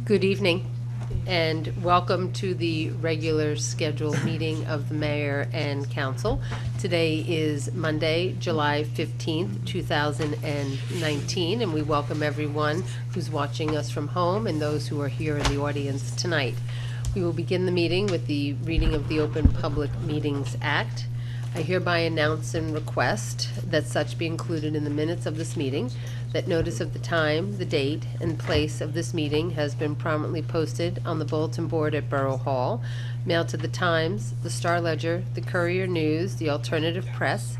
Good evening, and welcome to the regular scheduled meeting of the mayor and council. Today is Monday, July 15th, 2019, and we welcome everyone who's watching us from home and those who are here in the audience tonight. We will begin the meeting with the reading of the Open Public Meetings Act. I hereby announce and request that such be included in the minutes of this meeting, that notice of the time, the date, and place of this meeting has been prominently posted on the bulletin board at Borough Hall, mailed to the Times, the Star Ledger, the Courier News, the Alternative Press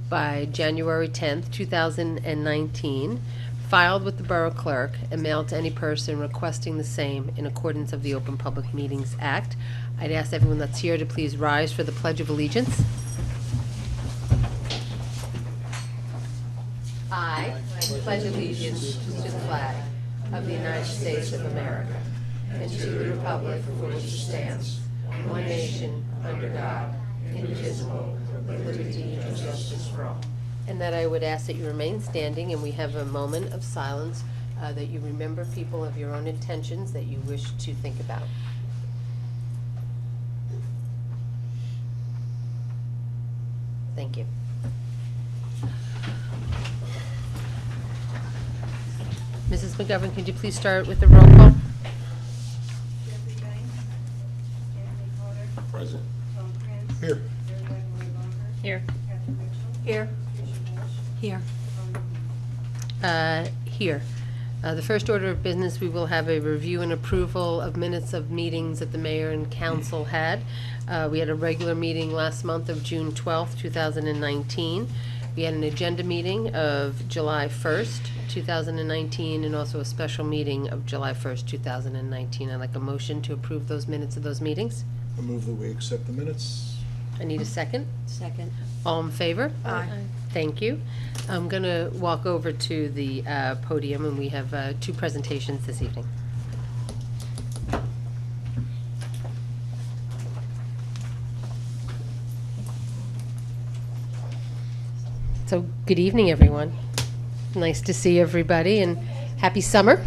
by January 10th, 2019, filed with the Borough Clerk, and mailed to any person requesting the same in accordance of the Open Public Meetings Act. I'd ask everyone that's here to please rise for the Pledge of Allegiance. I pledge allegiance to the flag of the United States of America and to the republic for which it stands, one nation, under God, indivisible, with liberty and justice for all. And that I would ask that you remain standing and we have a moment of silence, that you remember people of your own intentions that you wish to think about. Thank you. Mrs. McGovern, could you please start with the roll call? Jeffrey Banks. Anthony Carter. Present. Tom Prince. Here. Here. Catherine Mitchell. Here. Tricia Walsh. Here. Tom Here. The first order of business, we will have a review and approval of minutes of meetings that the mayor and council had. We had a regular meeting last month of June 12th, 2019. We had an agenda meeting of July 1st, 2019, and also a special meeting of July 1st, 2019. I'd like a motion to approve those minutes of those meetings. I move that we accept the minutes. I need a second. Second. All in favor? Aye. Thank you. I'm going to walk over to the podium, and we have two presentations this evening. So, good evening, everyone. Nice to see everybody, and happy summer.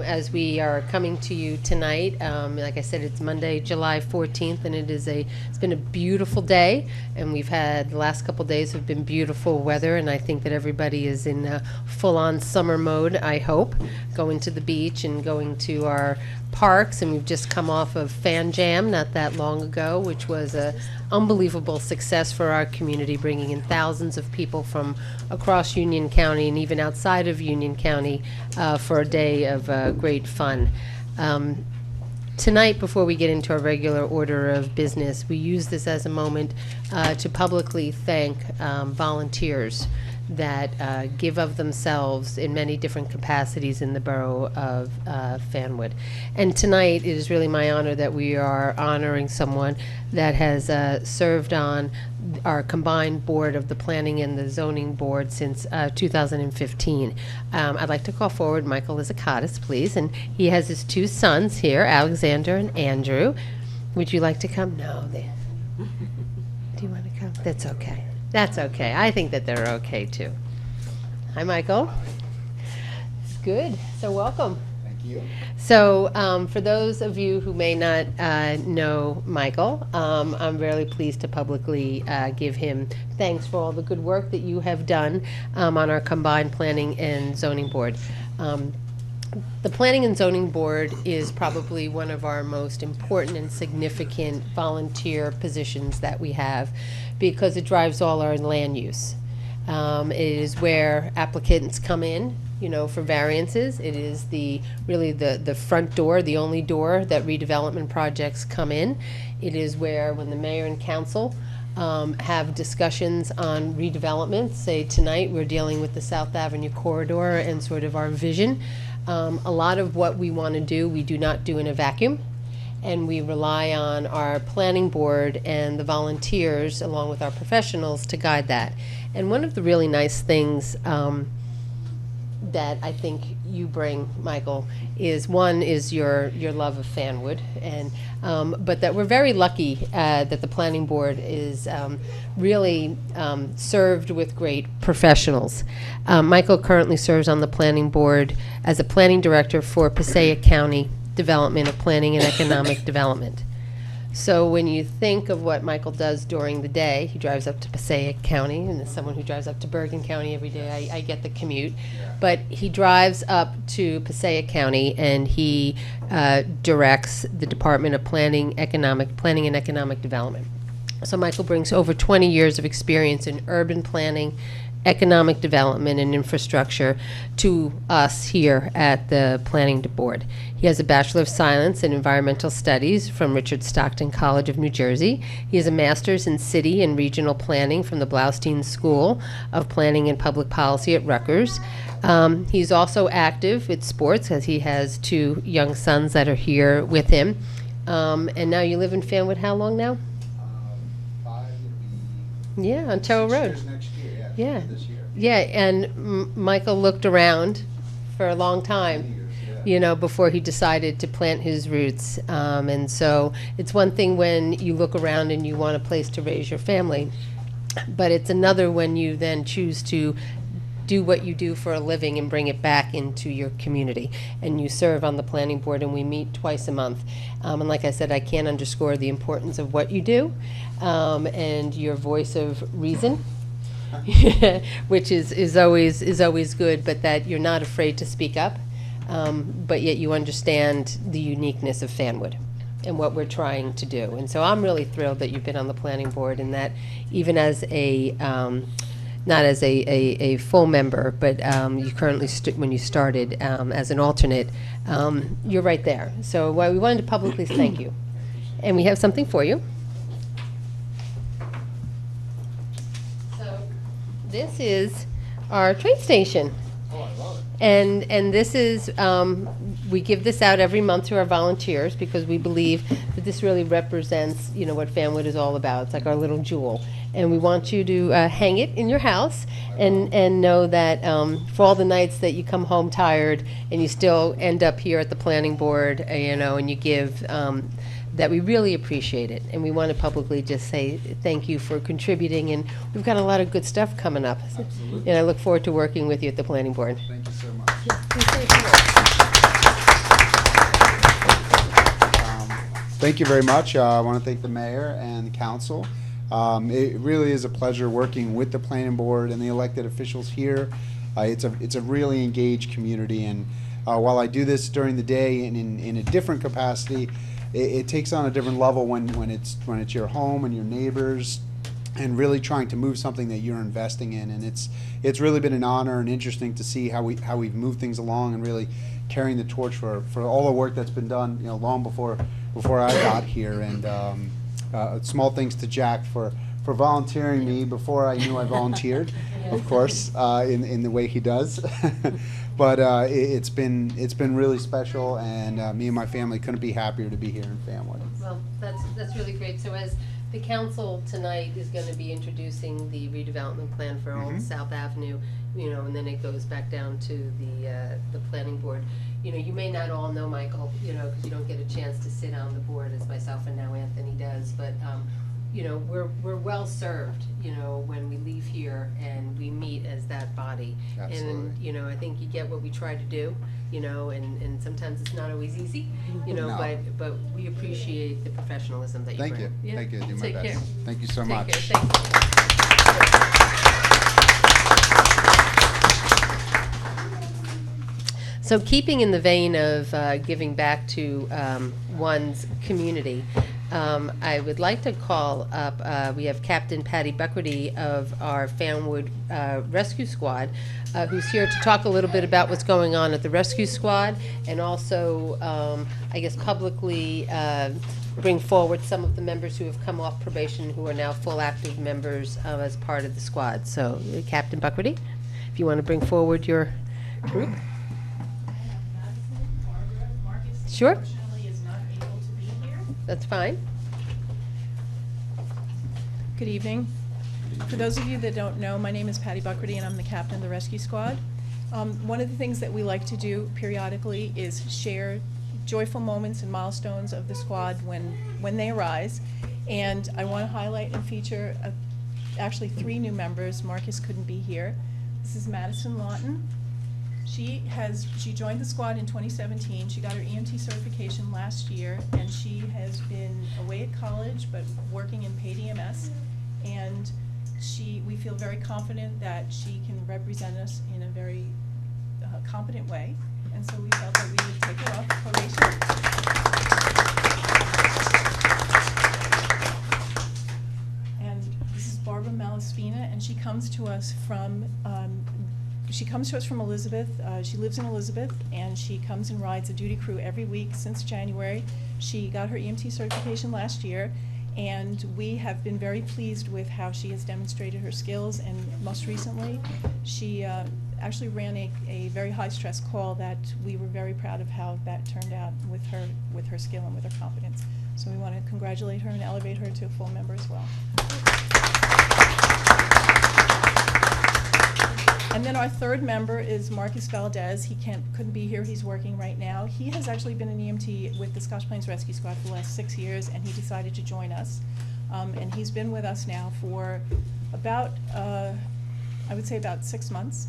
As we are coming to you tonight, like I said, it's Monday, July 14th, and it's been a beautiful day, and we've had, the last couple days have been beautiful weather, and I think that everybody is in full-on summer mode, I hope, going to the beach and going to our parks, and we've just come off of Fan Jam not that long ago, which was a unbelievable success for our community, bringing in thousands of people from across Union County and even outside of Union County for a day of great fun. Tonight, before we get into our regular order of business, we use this as a moment to publicly thank volunteers that give of themselves in many different capacities in the borough of Fanwood. And tonight, it is really my honor that we are honoring someone that has served on our combined board of the planning and the zoning board since 2015. I'd like to call forward Michael Lizakatis, please, and he has his two sons here, Alexander and Andrew. Would you like to come? No, do you want to come? That's okay. That's okay. I think that they're okay too. Hi, Michael. Good. So welcome. Thank you. So for those of you who may not know Michael, I'm really pleased to publicly give him thanks for all the good work that you have done on our combined planning and zoning board. The Planning and Zoning Board is probably one of our most important and significant volunteer positions that we have because it drives all our land use. It is where applicants come in, you know, for variances. It is really the front door, the only door that redevelopment projects come in. It is where, when the mayor and council have discussions on redevelopment, say tonight we're dealing with the South Avenue corridor and sort of our vision. A lot of what we want to do, we do not do in a vacuum, and we rely on our planning board and the volunteers along with our professionals to guide that. And one of the really nice things that I think you bring, Michael, is one is your love of Fanwood, and but that we're very lucky that the planning board is really served with great professionals. Michael currently serves on the planning board as a planning director for Passaic County Development of Planning and Economic Development. So when you think of what Michael does during the day, he drives up to Passaic County, and as someone who drives up to Bergen County every day, I get the commute. But he drives up to Passaic County and he directs the Department of Planning and Economic Development. So Michael brings over 20 years of experience in urban planning, economic development, and infrastructure to us here at the Planning Board. He has a Bachelor of Science in Environmental Studies from Richard Stockton College of New Jersey. He has a Master's in City and Regional Planning from the Blaustein School of Planning and Public Policy at Rutgers. He's also active with sports, as he has 2 young sons that are here with him. And now you live in Fanwood how long now? 5 will be Yeah, on Tower 6 Road. years next year, Yeah. this year. Yeah, and Michael looked around for a long time, 20 years, yeah. you know, before he decided to plant his roots. And so it's one thing when you look around and you want a place to raise your family, but it's another when you then choose to do what you do for a living and bring it back into your community. And you serve on the planning board, and we meet twice a month. And like I said, I can't underscore the importance of what you do and your voice of reason. Which is always good, but that you're not afraid to speak up, but yet you understand the uniqueness of Fanwood and what we're trying to do. And so I'm really thrilled that you've been on the planning board, and that even as a not as a full member, but you currently when you started as an alternate, you're right there. So we wanted to publicly thank you, and we have something for you. This is our train station. Oh, I love it. And this is, we give this out every month to our volunteers because we believe that this really represents, you know, what Fanwood is all about. It's like our little jewel. And we want you to hang it in your house and know that for all the nights that you come home tired and you still end up here at the planning board, you know, and you give, that we really appreciate it. And we want to publicly just say thank you for contributing. And we've got a lot of good stuff coming up. Absolutely. And I look forward to working with you at the planning board. Thank you so much. Thank you very much. I want to thank the mayor and the council. It really is a pleasure working with the planning board and the elected officials here. It's a really engaged community, and while I do this during the day and in a different capacity, it takes on a different level when it's your home and your neighbors, and really trying to move something that you're investing in. And it's really been an honor and interesting to see how we've moved things along and really carrying the torch for all the work that's been done, you know, long before I got here. And small thanks to Jack for volunteering me before I knew I volunteered, of course, in the way he does. But it's been really special, and me and my family couldn't be happier to be here in Fanwood. Well, that's really great. So as the council tonight is going to be introducing the redevelopment plan for Old South Avenue, you know, and then it goes back down to the planning board. You know, you may not all know Michael, you know, because you don't get a chance to sit on the board as myself and now Anthony does, but you know, we're well served, you know, when we leave here and we meet as that body. Absolutely. And, you know, I think you get what we try to do, you know, and sometimes it's not always easy, you know, No. but we appreciate the professionalism that you Thank bring. you. Yeah. Thank you. I do my Take best. care. Thank you so Take much. care. Thank you. So keeping in the vein of giving back to one's community, I would like to call up, we have Captain Patty Buckrady of our Fanwood Rescue Squad, who's here to talk a little bit about what's going on at the Rescue Squad, and also, I guess, publicly bring forward some of the members who have come off probation who are now full active members as part of the squad. So, Captain Buckrady, if you want to bring forward your group. Sure. Unfortunately, is not able to be here. That's fine. Good evening. For those of you that don't know, my name is Patty Buckrady, and I'm the captain of the rescue squad. One of the things that we like to do periodically is share joyful moments and milestones of the squad when they arise. And I want to highlight and feature actually 3 new members. Marcus couldn't be here. This is Madison Lawton. She joined the squad in 2017. She got her EMT certification last year, and she has been away at college but working in paid EMS. And we feel very confident that she can represent us in a very competent way. And so we felt that we would take her off probation. And this is Barbara Malaspina, and she comes to us from Elizabeth. She lives in Elizabeth, and she comes and rides a duty crew every week since January. She got her EMT certification last year, and we have been very pleased with how she has demonstrated her skills. And most recently, she actually ran a very high-stress call that we were very proud of how that turned out with her skill and with her competence. So we want to congratulate her and elevate her to a full member as well. And then our 3rd member is Marcus Valdez. He couldn't be here. He's working right now. He has actually been an EMT with the Scotch Plains Rescue Squad for the last 6 years, and he decided to join us. And he's been with us now for about, I would say about 6 months.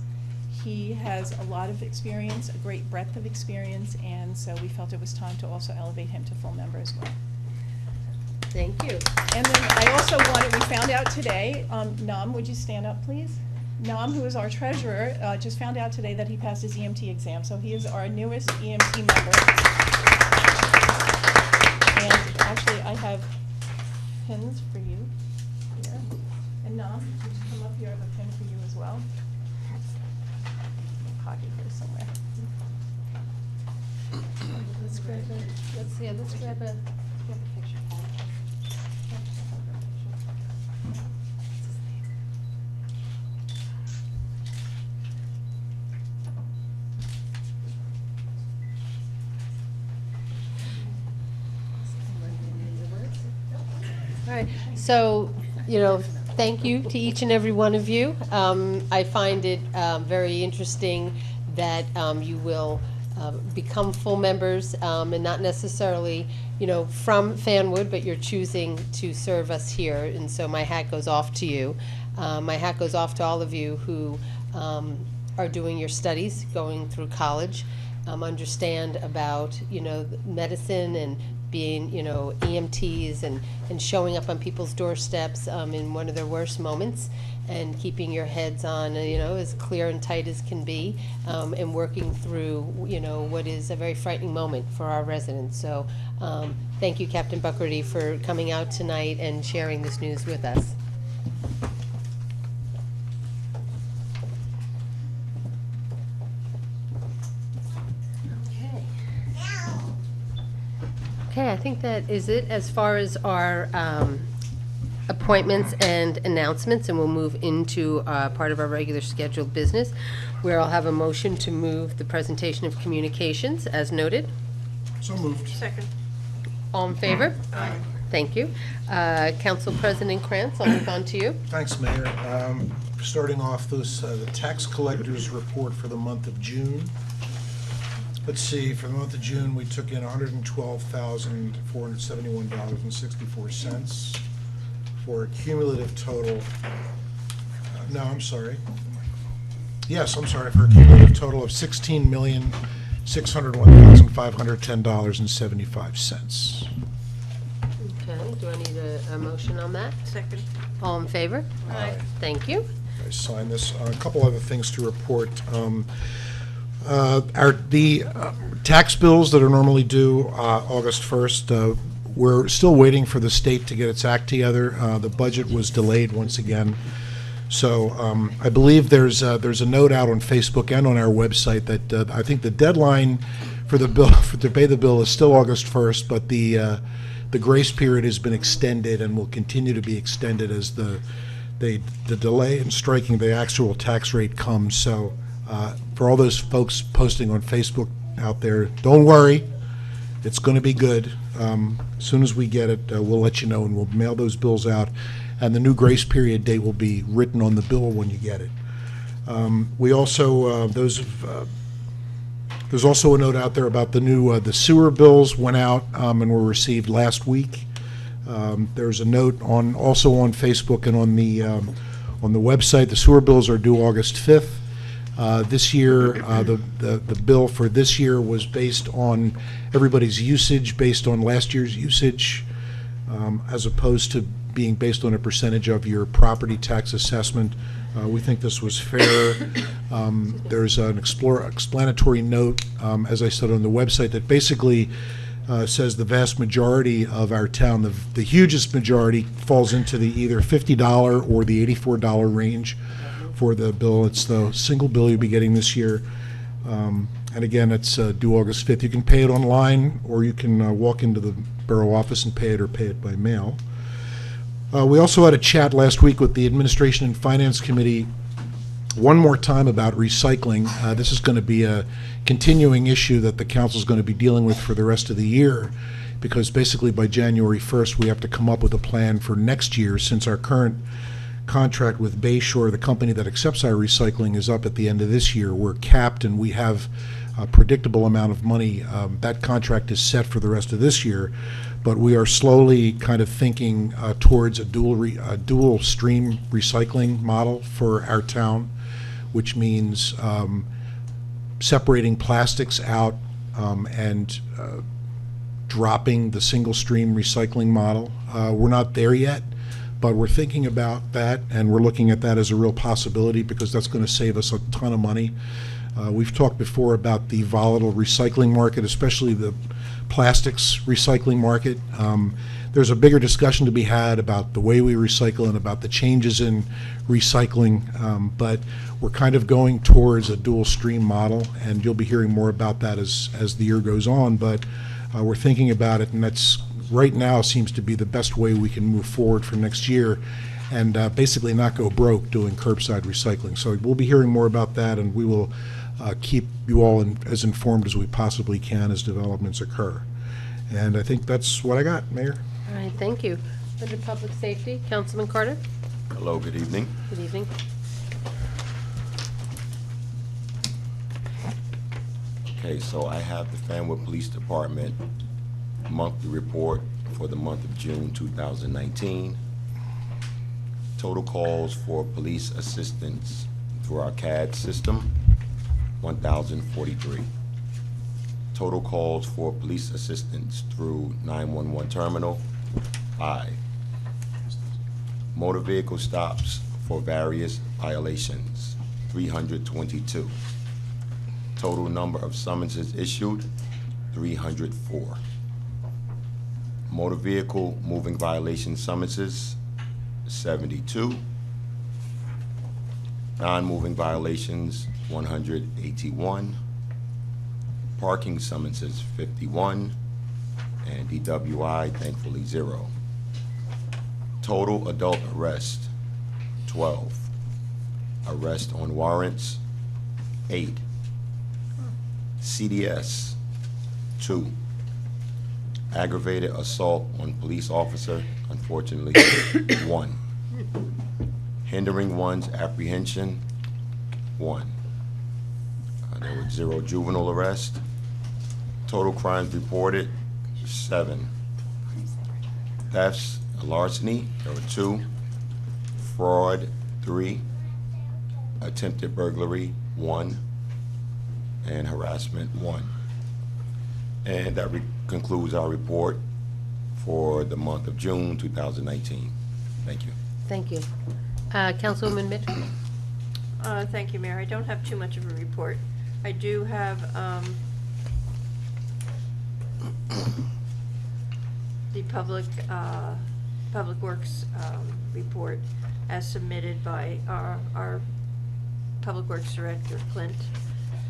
He has a lot of experience, a great breadth of experience, and so we felt it was time to also elevate him to full member as well. Thank you. And then I also we found out today, Nam, would you stand up, please? Nam, who is our treasurer, just found out today that he passed his EMT exam, so he is our newest EMT member. And actually, I have pins for you here. And Nam, would you come up here? I have a pin for you as well. Pocket here somewhere. Let's grab a picture. All right, so, thank you to each and every one of you. I find it very interesting that you will become full members and not necessarily, from Fanwood, but you're choosing to serve us here, and so my hat goes off to you. My hat goes off to all of you who are doing your studies, going through college, understand about, medicine and being, EMTs and showing up on people's doorsteps in one of their worst moments and keeping your heads on, as clear and tight as can be, and working through, what is a very frightening moment for our residents. So thank you, Captain Buckerty, for coming out tonight and sharing this news with us. Okay, I think that is it as far as our appointments and announcements, and we'll move into part of our regular scheduled business, where I'll have a motion to move the presentation of communications as noted. So moved. Second. All in favor? Aye. Thank you. Council President Krantz, I'll move on to you. Thanks, Mayor. Starting off the tax collector's report for the month of June. Let's see, for the month of June, we took in $112,471.64 for a cumulative total, for a cumulative total of $16,601,510.75. Okay, do I need a motion on that? Second. All in favor? Aye. Thank you. I signed this. A couple other things to report. The tax bills that are normally due August 1st, we're still waiting for the state to get its act together. The budget was delayed once again. So I believe there's a note out on Facebook and on our website that I think the deadline for the bill to pay the bill is still August 1st, but the grace period has been extended and will continue to be extended as the delay in striking the actual tax rate comes. So for all those folks posting on Facebook out there, don't worry, it's going to be good. As soon as we get it, we'll let you know, and we'll mail those bills out, and the new grace period date will be written on the bill when you get it. We also, there's also a note out there about the new, the sewer bills went out and were received last week. There's a note also on Facebook and on the website. The sewer bills are due August 5th. This year, the bill for this year was based on everybody's usage, based on last year's usage, as opposed to being based on a percentage of your property tax assessment. We think this was fair. There's an explanatory note, as I said on the website, that basically says the vast majority of our town, the hugest majority, falls into the either $50 or the $84 range for the bill. It's the single bill you'll be getting this year. And again, it's due August 5th. You can pay it online, or you can walk into the borough office and pay it, or pay it by mail. We also had a chat last week with the Administration and Finance Committee one more time about recycling. This is going to be a continuing issue that the council is going to be dealing with for the rest of the year, because basically by January 1st we have to come up with a plan for next year, since our current contract with Bayshore, the company that accepts our recycling, is up at the end of this year. We're capped and we have a predictable amount of money. That contract is set for the rest of this year, but we are slowly kind of thinking towards a dual stream recycling model for our town, which means separating plastics out and dropping the single stream recycling model. We're not there yet, but we're thinking about that, and we're looking at that as a real possibility, because that's going to save us a ton of money. We've talked before about the volatile recycling market, especially the plastics recycling market. There's a bigger discussion to be had about the way we recycle and about the changes in recycling, but we're kind of going towards a dual stream model, and you'll be hearing more about that as the year goes on. But we're thinking about it, and that's right now seems to be the best way we can move forward for next year, and basically not go broke doing curbside recycling. So we'll be hearing more about that, and we will keep you all as informed as we possibly can as developments occur. And I think that's what I got, Mayor. All right, thank you. Under Public Safety, Councilman Carter. Hello, good evening. Good evening. Okay, so I have the Fanwood Police Department monthly report for the month of June 2019. Total calls for police assistance through our CAD system, 1,043. Total calls for police assistance through 911 terminal, 5. Motor vehicle stops for various violations, 322. Total number of summonses issued, 304. Motor vehicle moving violation summonses, 72. Non-moving violations, 181. Parking summonses, 51. And DWI, thankfully, 0. Total adult arrest, 12. Arrest on warrants, 8. CDS, 2. Aggravated assault on police officer, unfortunately, 1. Hindering one's apprehension, 1. There were 0 juvenile arrest. Total crimes reported, 7. Thefts, larceny, there were 2. Fraud, 3. Attempted burglary, 1. And harassment, 1. And that concludes our report for the month of June 2019. Thank you. Thank you. Councilwoman Mitchell. Thank you, Mayor. I don't have too much of a report. I do have the Public Works report as submitted by our Public Works Director, Clint,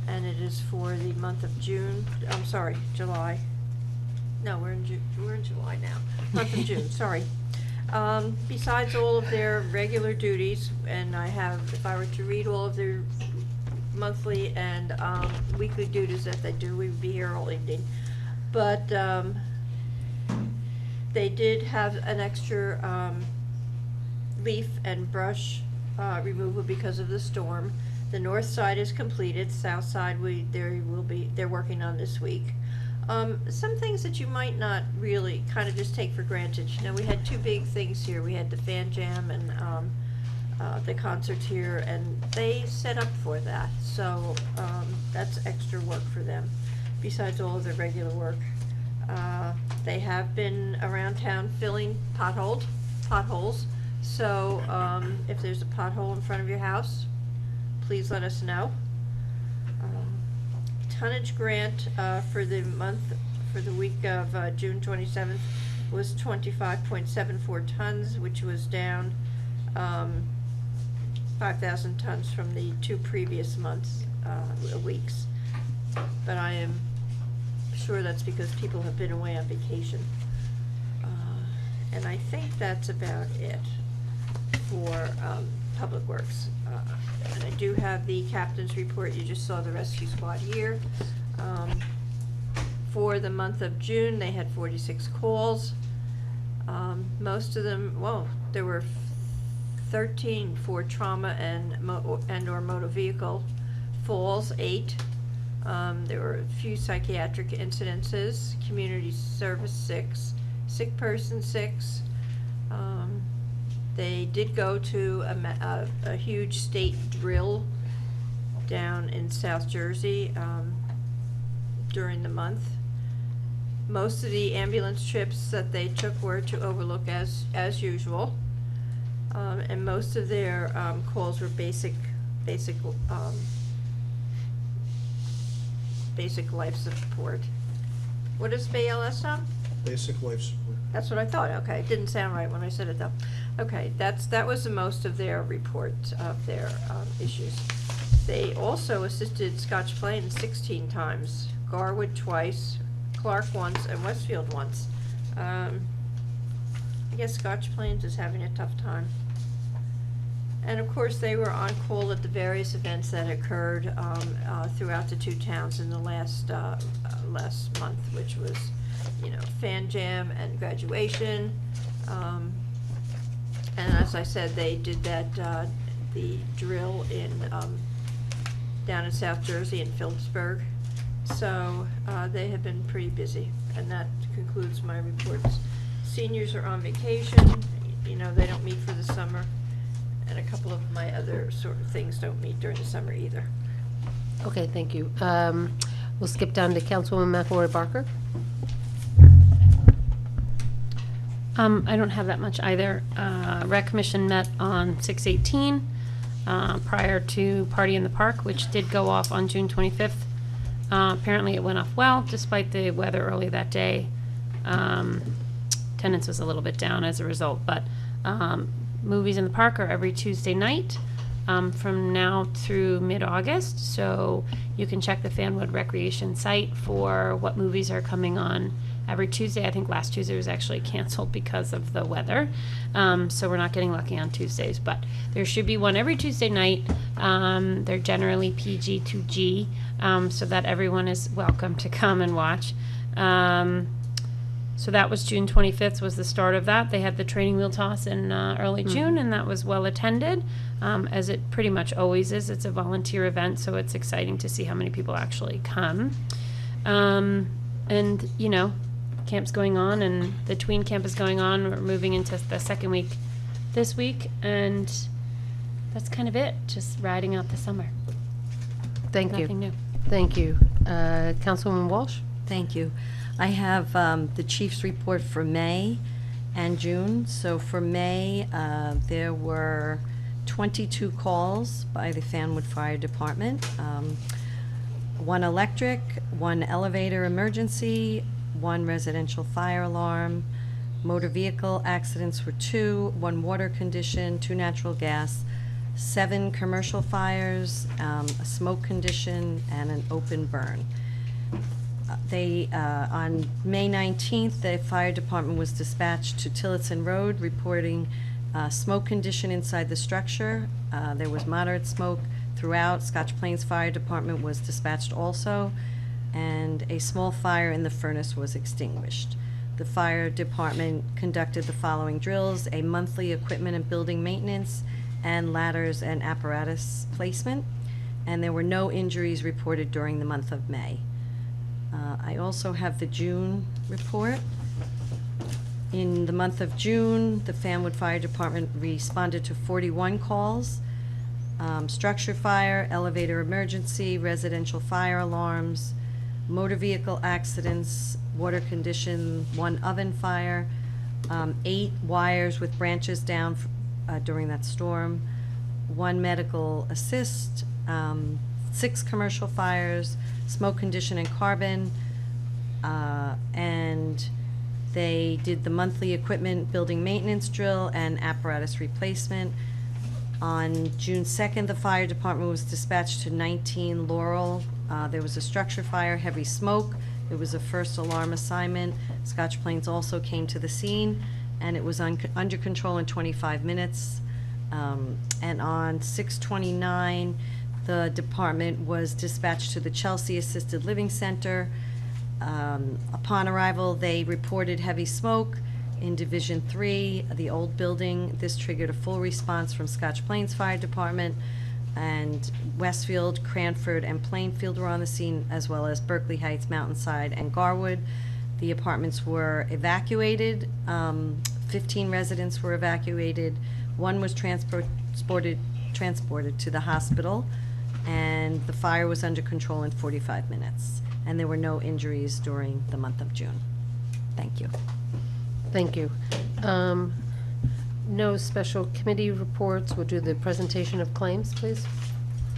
and it is for the month of June. I'm sorry, July. No, we're in July now. Month of June, sorry. Besides all of their regular duties, and if I were to read all of their monthly and weekly duties that they do, we would be here all evening. But they did have an extra leaf and brush removal because of the storm. The north side is completed, south side they're working on this week. Some things that you might not really kind of just take for granted. You know, we had two big things here. We had the Fan Jam and the concerts here, and they set up for that. So that's extra work for them, besides all of their regular work. They have been around town filling potholes. So if there's a pothole in front of your house, please let us know. Tonnage grant for the week of June 27th was 25.74 tons, which was down 5,000 tons from the two previous weeks. But I am sure that's because people have been away on vacation. And I think that's about it for Public Works. And I do have the captain's report. You just saw the rescue squad here. For the month of June, they had 46 calls. Most of them, well, there were 13 for trauma and or motor vehicle falls, 8. There were a few psychiatric incidences, community service 6, sick person 6. They did go to a huge state drill down in South Jersey during the month. Most of the ambulance trips that they took were to Overlook as usual, and most of their calls were basic life support. What is BLS, Tom? Basic life support. That's what I thought. Okay, it didn't sound right when I said it though. Okay, that was the most of their report of their issues. They also assisted Scotch Plains 16 times, Garwood twice, Clark once, and Westfield once. I guess Scotch Plains is having a tough time. And of course, they were on call at the various events that occurred throughout the two towns in the last month, which was, Fan Jam and graduation. And as I said, they did that the drill down in South Jersey in Phillipsburg. So they have been pretty busy, and that concludes my reports. Seniors are on vacation. They don't meet for the summer. And a couple of my other sort of things don't meet during the summer either. Okay, thank you. We'll skip down to Councilwoman McElroy Barker. I don't have that much either. Rec Commission met on 6/18 prior to Party in the Park, which did go off on June 25th. Apparently it went off well, despite the weather early that day. Attendance was a little bit down as a result, but movies in the park are every Tuesday night from now through mid-August, so you can check the Fanwood Recreation site for what movies are coming on every Tuesday. I think last Tuesday was actually canceled because of the weather, so we're not getting lucky on Tuesdays, but there should be one every Tuesday night. They're generally PG to G, so that everyone is welcome to come and watch. So that was June 25th was the start of that. They had the training wheel toss in early June, and that was well attended, as it pretty much always is. It's a volunteer event, so it's exciting to see how many people actually come. And, camp's going on, and the tween camp is going on. We're moving into the second week this week, and that's kind of it. Just riding out the summer. Thank you. Nothing new. Thank you. Councilwoman Walsh? Thank you. I have the chief's report for May and June. So for May, there were 22 calls by the Fanwood Fire Department. 1 electric, 1 elevator emergency, 1 residential fire alarm. Motor vehicle accidents were 2, 1 water condition, 2 natural gas, 7 commercial fires, a smoke condition, and an open burn. On May 19th, the fire department was dispatched to Tillotson Road reporting smoke condition inside the structure. There was moderate smoke throughout. Scotch Plains Fire Department was dispatched also, and a small fire in the furnace was extinguished. The fire department conducted the following drills: a monthly equipment and building maintenance, and ladders and apparatus placement. and there were no injuries reported during the month of May. I also have the June report. In the month of June, the Fanwood Fire Department responded to 41 calls. Structure fire, elevator emergency, residential fire alarms, motor vehicle accidents, water condition, 1 oven fire, 8 wires with branches down during that storm, 1 medical assist, 6 commercial fires, smoke condition and carbon, and they did the monthly equipment building maintenance drill and apparatus replacement. On June 2nd, the fire department was dispatched to 19 Laurel. There was a structure fire, heavy smoke. It was a first alarm assignment. Scotch Plains also came to the scene, and it was under control in 25 minutes. And on 6/29, the department was dispatched to the Chelsea Assisted Living Center. Upon arrival, they reported heavy smoke in Division 3, the old building. This triggered a full response from Scotch Plains Fire Department, and Westfield, Cranford, and Plainfield were on the scene, as well as Berkeley Heights, Mountainside, and Garwood. The apartments were evacuated. 15 residents were evacuated. 1 was transported to the hospital, and the fire was under control in 45 minutes. And there were no injuries during the month of June. Thank you. Thank you. No special committee reports. We'll do the presentation of claims, please.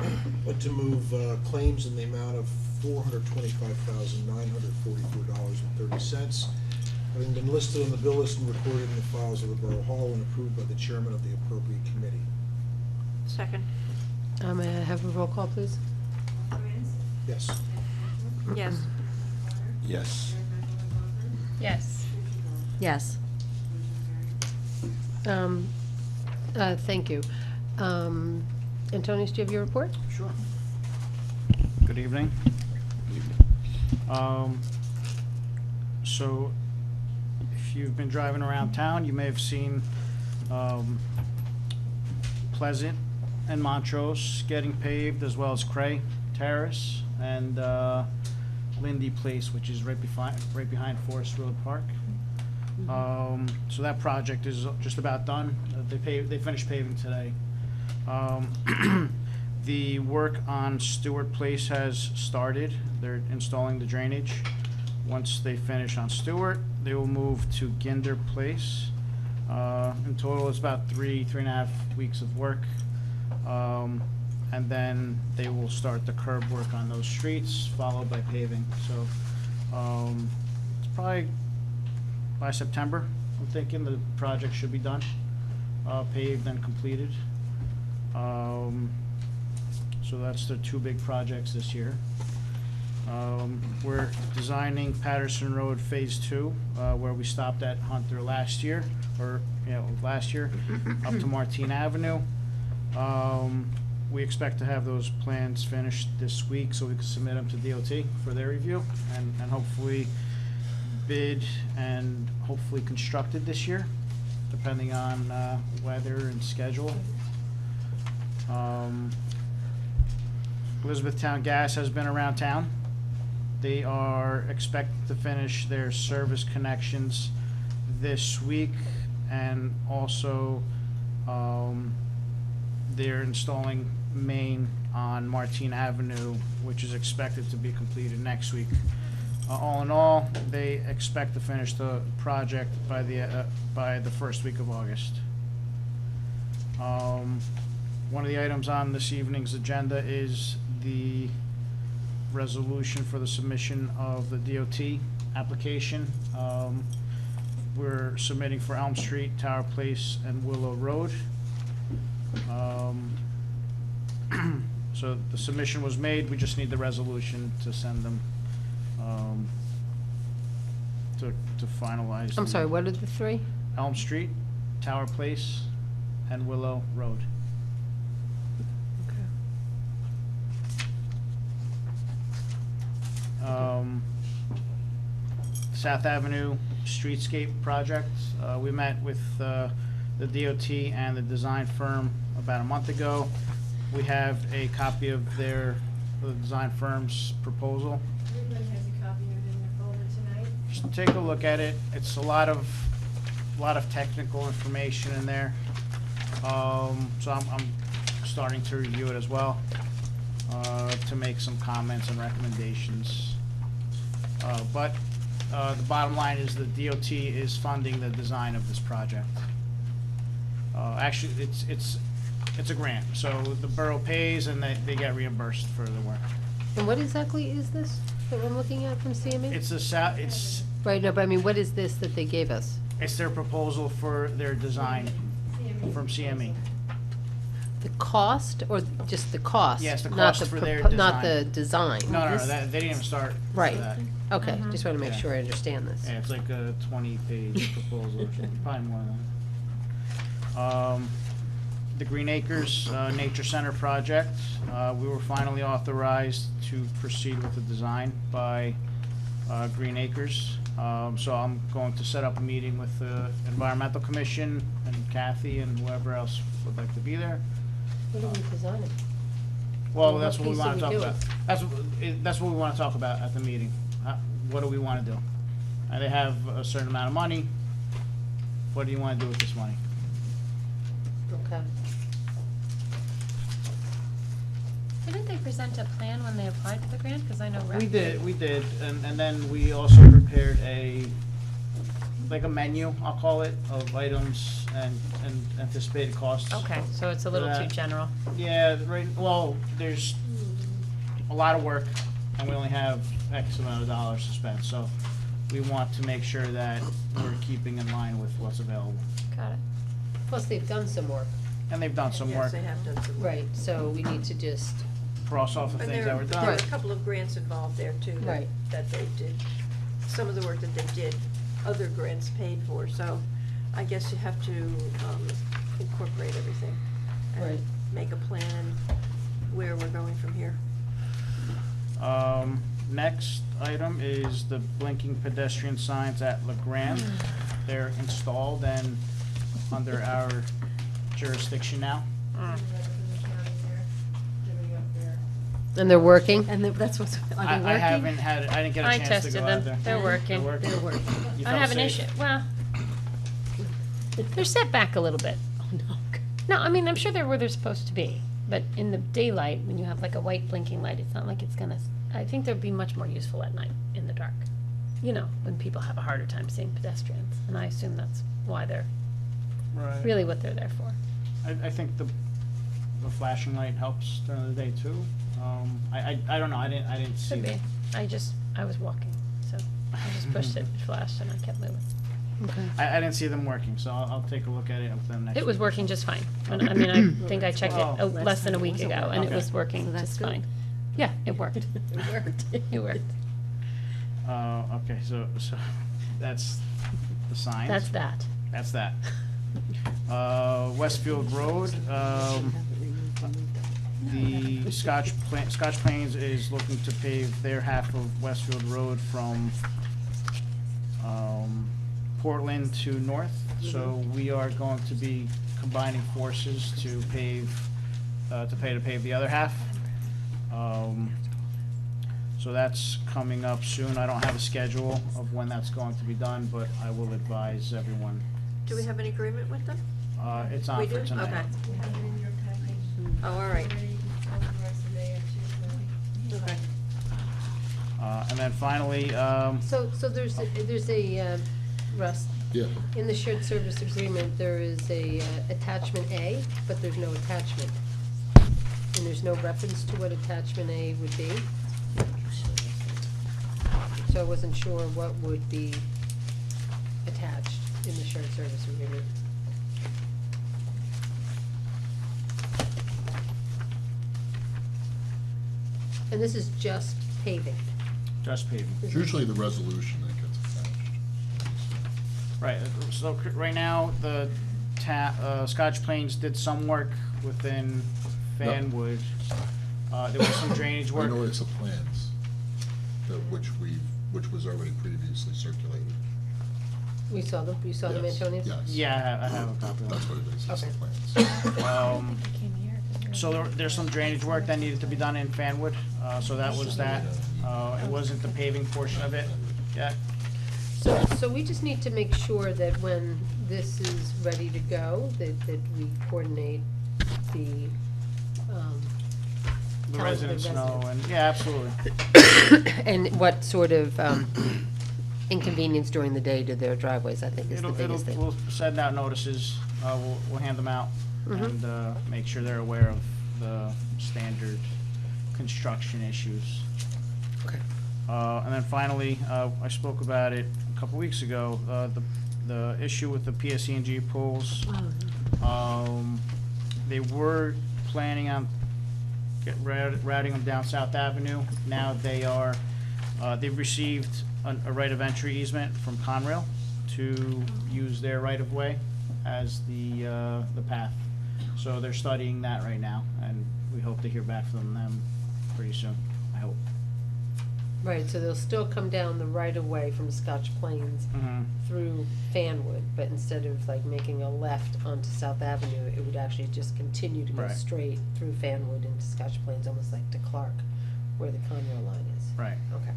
I'd like to move claims in the amount of $425,944.30, having been listed on the bill list and recorded in the files of the Borough Hall and approved by the chairman of the appropriate committee. Second. May I have a roll call, please? Yes. Yes. Yes. Yes. Yes. Thank you. Antonius, do you have your report? Sure. Good evening. So, if you've been driving around town, you may have seen Pleasant and Montrose getting paved, as well as Cray Terrace and Lindy Place, which is right behind Forest Road Park. So that project is just about done. They finished paving today. The work on Stewart Place has started. They're installing the drainage. Once they finish on Stewart, they will move to Ginder Place. In total, it's about 3.5 weeks of work. And then they will start the curb work on those streets, followed by paving. So it's probably by September, I'm thinking the project should be done, paved and completed. So that's the 2 big projects this year. We're designing Patterson Road Phase 2, where we stopped at Hunter last year, up to Martine Avenue. We expect to have those plans finished this week so we can submit them to DOT for their review and hopefully bid and hopefully constructed this year, depending on weather and schedule. Elizabethtown Gas has been around town. They are expected to finish their service connections this week, and also they're installing main on Martine Avenue, which is expected to be completed next week. All in all, they expect to finish the project by the first week of August. One of the items on this evening's agenda is the resolution for the submission of the DOT application. We're submitting for Elm Street, Tower Place, and Willow Road. So the submission was made, we just need the resolution to send them, to finalize. I'm sorry, what are the 3? Elm Street, Tower Place, and Willow Road. South Avenue Streetscape Project, we met with the DOT and the design firm about a month ago. We have a copy of the design firm's proposal. Everybody has a copy of it in their folder tonight. Just take a look at it. It's a lot of technical information in there. So I'm starting to review it as well, to make some comments and recommendations. But the bottom line is the DOT is funding the design of this project. Actually, it's a grant, so the borough pays and they get reimbursed for the work. And what exactly is this that we're looking at from CME? It's Right, no, but I mean, what is this that they gave us? it's their proposal for their design from CME. The cost, or just the cost? Yes, the not cost for their Not design. the design? No, This- they didn't even start for Right. that. Okay, just want to make Yeah. sure I understand this. Yeah, it's like a 20-page proposal or something, probably more than that. The Green Acres Nature Center project, we were finally authorized to proceed with the design by Green Acres. So I'm going to set up a meeting with the Environmental Commission and Kathy and whoever else would like to be there. What are we designing? Well, Well, that's what what we piece want to are talk we about. That's what we want to talk about at the meeting. What do we want to do? They have a certain amount of money. What do you want to do with this money? Okay. Didn't they present a plan when they applied for the grant? Because I know Rec We did, and then we also prepared like a menu, I'll call it, of items and anticipated costs. Okay, so it's a little too That- general. Yeah, right, well, there's a lot of work, and we only have X amount of dollars to spend, so we want to make sure that we're keeping in line with what's available. Got it. Plus, they've done some work. And they've done some Yes, work, they have done some work. Right, so we need to just, cross off the And things there that were are done. a couple of grants involved there too. Right. That they did, some of the work that they did, other grants paid for, so I guess you have to incorporate everything. Right. And make a plan where we're going from here. Next item is the blinking pedestrian signs at LeGrand. They're installed and under our jurisdiction now. and they're working? And that's what's, are they working? I haven't had, I didn't get a I chance to tested go out there. them. They're working. They're working. You I felt have an safe? issue. Well, they're set back a little bit. Oh, no. No, I mean, I'm sure they're where they're supposed to be, but in the daylight, when you have like a white blinking light, it's not like it's gonna, I think they'd be much more useful at night, in the dark. You know, when people have a harder time seeing pedestrians, and I assume that's why they're, Right. really what they're there for. I think the flashing light helps during the day too. I don't know, I didn't see Could be. that. I was walking, so I just pushed it, it flashed, and I kept moving. I didn't see them working, so I'll take a look at it within the next. It was week. working just fine. I mean, I think I checked Oh. it less than a week ago, and it Okay. was So working that's just good. fine. Yeah, it worked. It worked. It worked. Okay, so that's the signs. That's that. That's that. Westfield Road, the Scotch Plains is looking to pave their half of Westfield Road from, Portland to north. So we are going to be combining forces to pave the other half. So that's coming up soon. I don't have a schedule of when that's going to be done, but I will advise everyone. Do we have an agreement with them? It's We on do? for tonight. Okay. Oh, all right. Okay. And then finally, So there's a, Russ, Yeah, in the shared service agreement, there is a attachment A, but there's no attachment. And there's no reference to what attachment A would be. So I wasn't sure what would be attached in the shared service agreement. And this is just paving. just paving. it's usually the resolution that gets attached. Right, so right now, the Scotch Plains did some work within Fanwood. There was some drainage I work. know it's the plans, which was already previously circulated. We saw them, you saw them, Yes, Antonio? Yes. Yeah, I have a copy of That's that. what it is, it's the Okay. plans. Um, I came here 'cause we So there's some drainage work that needed to be done in Fanwood, so that was that. It wasn't the paving portion of it yet. So we just need to make sure that when this is ready to go, that we coordinate the, The Town residents know, residents. and, yeah, absolutely. and what sort of inconvenience during the day to their driveways, I think is the biggest thing. We'll send out notices, we'll hand them out, Mhm. and make sure they're aware of the standard construction issues. Okay. And then finally, I spoke about it a couple weeks ago, the issue with the PSE&G pools. They were planning on routing them down South Avenue. Now they are, they've received a right of entry easement from Conrail to use their right of way as the path. So they're studying that right now, and we hope to hear back from them pretty soon, I hope. Right, so they'll still come down the right of way from Scotch Plains through Fanwood, but instead of like making a left onto South Avenue, it would actually just continue to go Right. straight through Fanwood into Scotch Plains, almost like to Clark, where the Conrail line is. Right, Okay.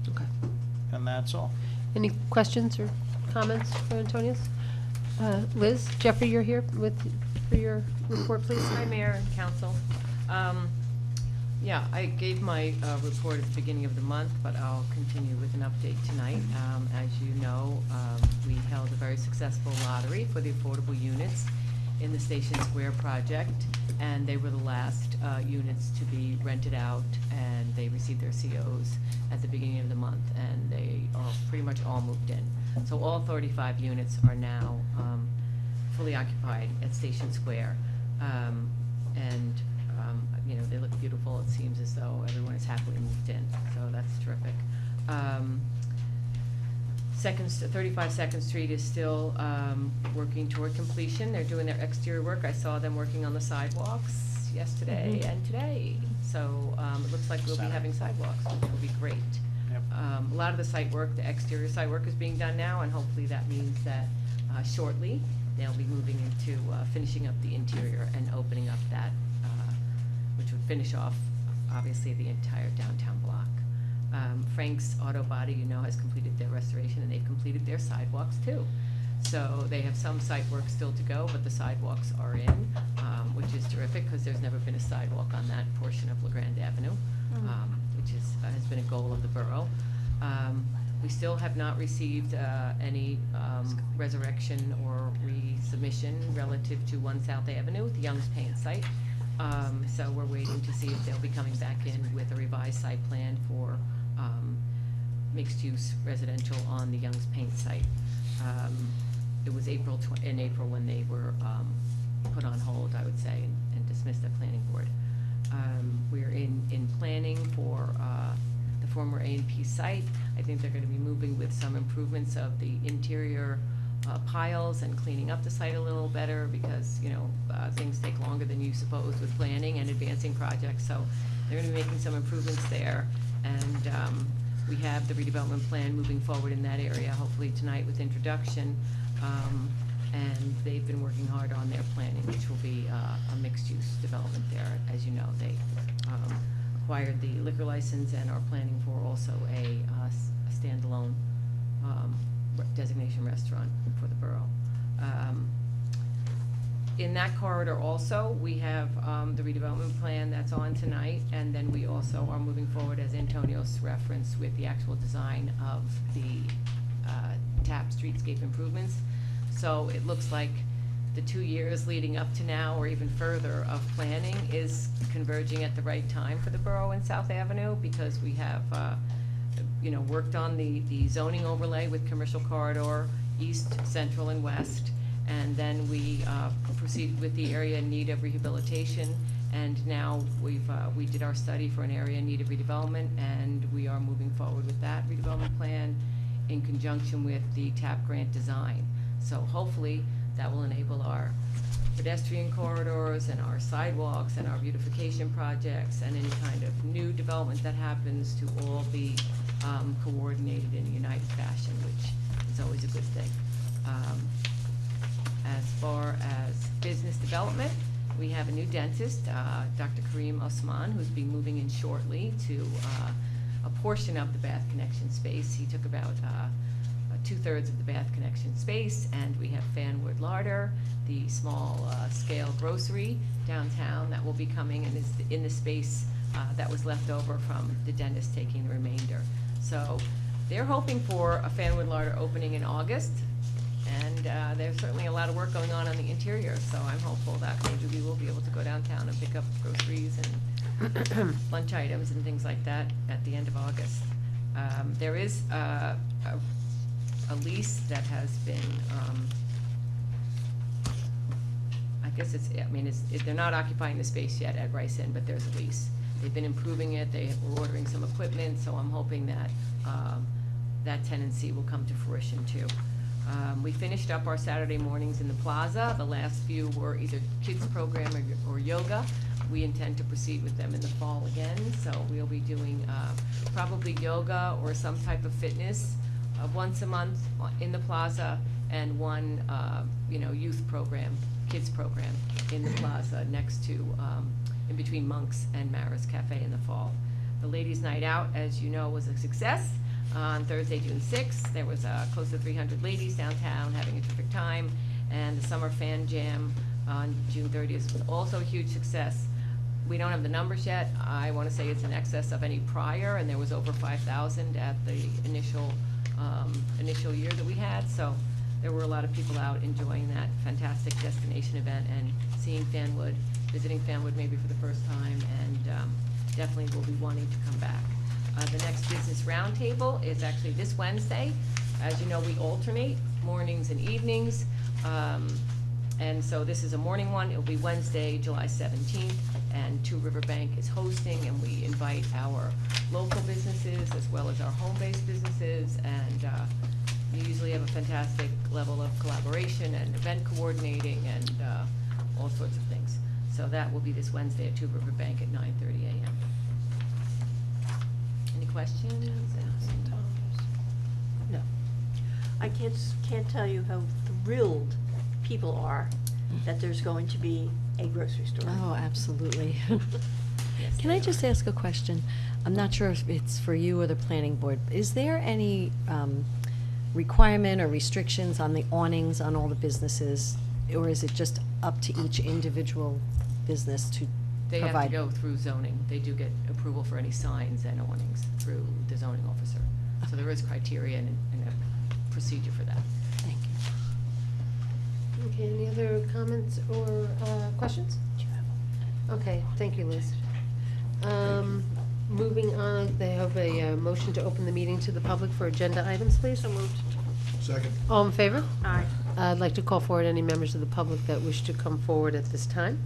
Okay. and that's all. Any questions or comments for Antonius? Liz, Jeffrey, you're here for your report, please? Hi, Mayor and Council. Yeah, I gave my report at the beginning of the month, but I'll continue with an update tonight. As you know, we held a very successful lottery for the affordable units in the Station Square project, and they were the last units to be rented out, and they received their COs at the beginning of the month, and they are pretty much all moved in. So all 35 units are now fully occupied at Station Square. You know, they look beautiful. It seems as though everyone is happily moved in, so that's terrific. 35 Second Street is still working toward completion. They're doing their exterior work. I saw them working on the sidewalks yesterday and today. So it looks like we'll be having sidewalks, which will be great. Yep. A lot of the site work, the exterior site work is being done now, and hopefully that means that shortly they'll be moving into finishing up the interior and opening up that, which would finish off, obviously, the entire downtown block. Frank's Auto Body, you know, has completed their restoration, and they've completed their sidewalks too. So they have some site work still to go, but the sidewalks are in, which is terrific, because there's never been a sidewalk on that portion of LeGrand Avenue, which has been a goal of the borough. We still have not received any resurrection or resubmission relative to 1 South Avenue, the Young's Paint site. So we're waiting to see if they'll be coming back in with a revised site plan for mixed-use residential on the Young's Paint site. It was in April when they were put on hold, I would say, and dismissed at planning board. We're in planning for the former A&P site. I think they're going to be moving with some improvements of the interior piles and cleaning up the site a little better, because, you know, things take longer than you suppose with planning and advancing projects. So they're going to be making some improvements there. And we have the redevelopment plan moving forward in that area, hopefully tonight with introduction. And they've been working hard on their planning, which will be a mixed-use development there. As you know, they acquired the liquor license and are planning for also a standalone designation restaurant for the borough. In that corridor also, we have the redevelopment plan that's on tonight, and then we also are moving forward, as Antonio's referenced, with the actual design of the TAP streetscape improvements. So it looks like the 2 years leading up to now, or even further, of planning is converging at the right time for the borough in South Avenue, because we have you know, worked on the zoning overlay with commercial corridor, east, central, and west. And then we proceeded with the area in need of rehabilitation. And now we did our study for an area in need of redevelopment, and we are moving forward with that redevelopment plan in conjunction with the TAP grant design. So hopefully that will enable our pedestrian corridors and our sidewalks and our beautification projects and any kind of new development that happens to all be coordinated in a united fashion, which is always a good thing. As far as business development, We have a new dentist, Dr. Kareem Osman, who's be moving in shortly to a portion of the Bath Connection space. He took about 2/3 of the Bath Connection space, and we have Fanwood Larder, the small scale grocery downtown that will be coming and is in the space that was left over from the dentist taking the remainder. So they're hoping for a Fanwood Larder opening in August, and there's certainly a lot of work going on the interior, so I'm hopeful that maybe we will be able to go downtown and pick up groceries and lunch items and things like that at the end of August. There is a lease that has been, I guess they're not occupying the space yet at Rice Inn, but there's a lease. They've been improving it, they were ordering some equipment, so I'm hoping that that tenancy will come to fruition too. We finished up our Saturday mornings in the plaza. The last few were either kids program or yoga. We intend to proceed with them in the fall again, so we'll be doing probably yoga or some type of fitness once a month in the plaza, and one youth program, kids program in the plaza next to, in between Monk's and Mara's Cafe in the fall. The ladies' night out, as you know, was a success. On Thursday, June 6th, there was close to 300 ladies downtown having a terrific time, and the Summer Fan Jam on June 30th was also a huge success. We don't have the numbers yet. I want to say it's in excess of any prior, and there was over 5,000 at the initial year that we had, so there were a lot of people out enjoying that fantastic destination event and seeing Fanwood, visiting Fanwood maybe for the first time, and definitely will be wanting to come back. The next business roundtable is actually this Wednesday. As you know, we alternate mornings and evenings. And so this is a morning one. It'll be Wednesday, July 17th, and Two Riverbank is hosting, and we invite our local businesses as well as our home-based businesses, and we usually have a fantastic level of collaboration and event coordinating and all sorts of things. So that will be this Wednesday at Two Riverbank at 9:30 a.m. Any questions? No. I can't tell you how thrilled people are that there's going to be a grocery store. Oh, absolutely. Yes, Can they I are. just ask a question? I'm not sure if it's for you or the planning board. Is there any requirement or restrictions on the awnings on all the businesses? Or is it just up to each individual business to They have to provide? go through zoning. They do get approval for any signs and awnings through the zoning officer. So there is criteria and a procedure for that. Thank you. Okay, any other comments or questions? Okay, thank you, Liz. Moving on, they have a motion to open the meeting to the public for agenda items, please. So moved. Second. All in favor? Aye. I'd like to call forward any members of the public that wish to come forward at this time.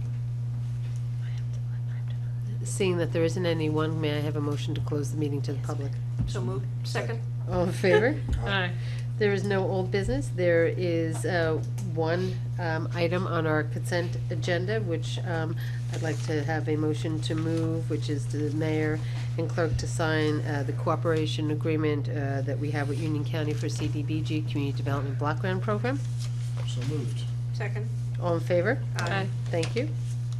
Seeing that there isn't anyone, may I have a motion to close the meeting to the public? So moved. Second. All in favor? Aye. There is no old business. There is one item on our consent agenda, which I'd like to have a motion to move, which is to the mayor and clerk to sign the cooperation agreement that we have with Union County for CDBG, Community Development Block Grant Program. So moved. Second. All in favor? Aye. Thank you.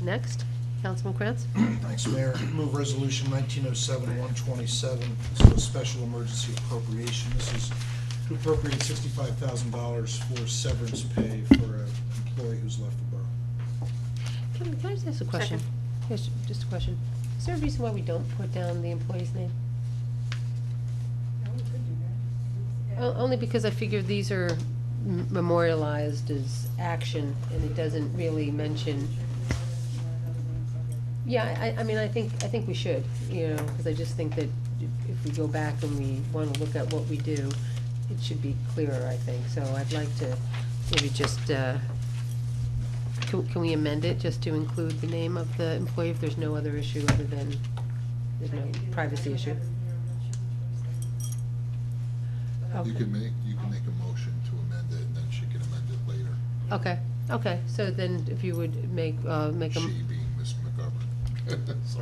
Next, Councilman Kranz. Thanks, Mayor. Move Resolution 1907-127. This is a special emergency appropriation. This is to appropriate $65,000 for severance pay for an employee who's left the borough. Can I just ask a question? Yes, just a question. Is there a reason why we don't put down the employee's name? Only because I figure these are memorialized as action, and it doesn't really mention. Yeah, I mean, I think we should, because I just think that if we go back and we want to look at what we do, it should be clearer, I think. So I'd like to maybe just, can we amend it just to include the name of the employee if there's no other issue other than, there's no privacy issue? You Okay. can make a motion to amend it, and then she can amend it later. Okay, so then if you would make a. She being Miss McGovern.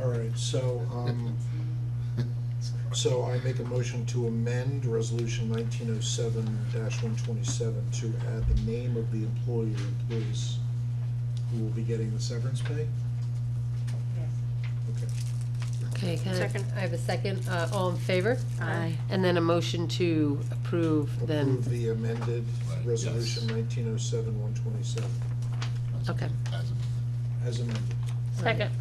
All right, so I make a motion to amend Resolution 1907-127 to add the name of the employee or employees who will be getting the severance pay? Okay. Okay, Second. I have a second. All in favor? Aye. And then a motion to approve then. Approve the amended Right, resolution yes. 1907-127 Okay. as amended. Second.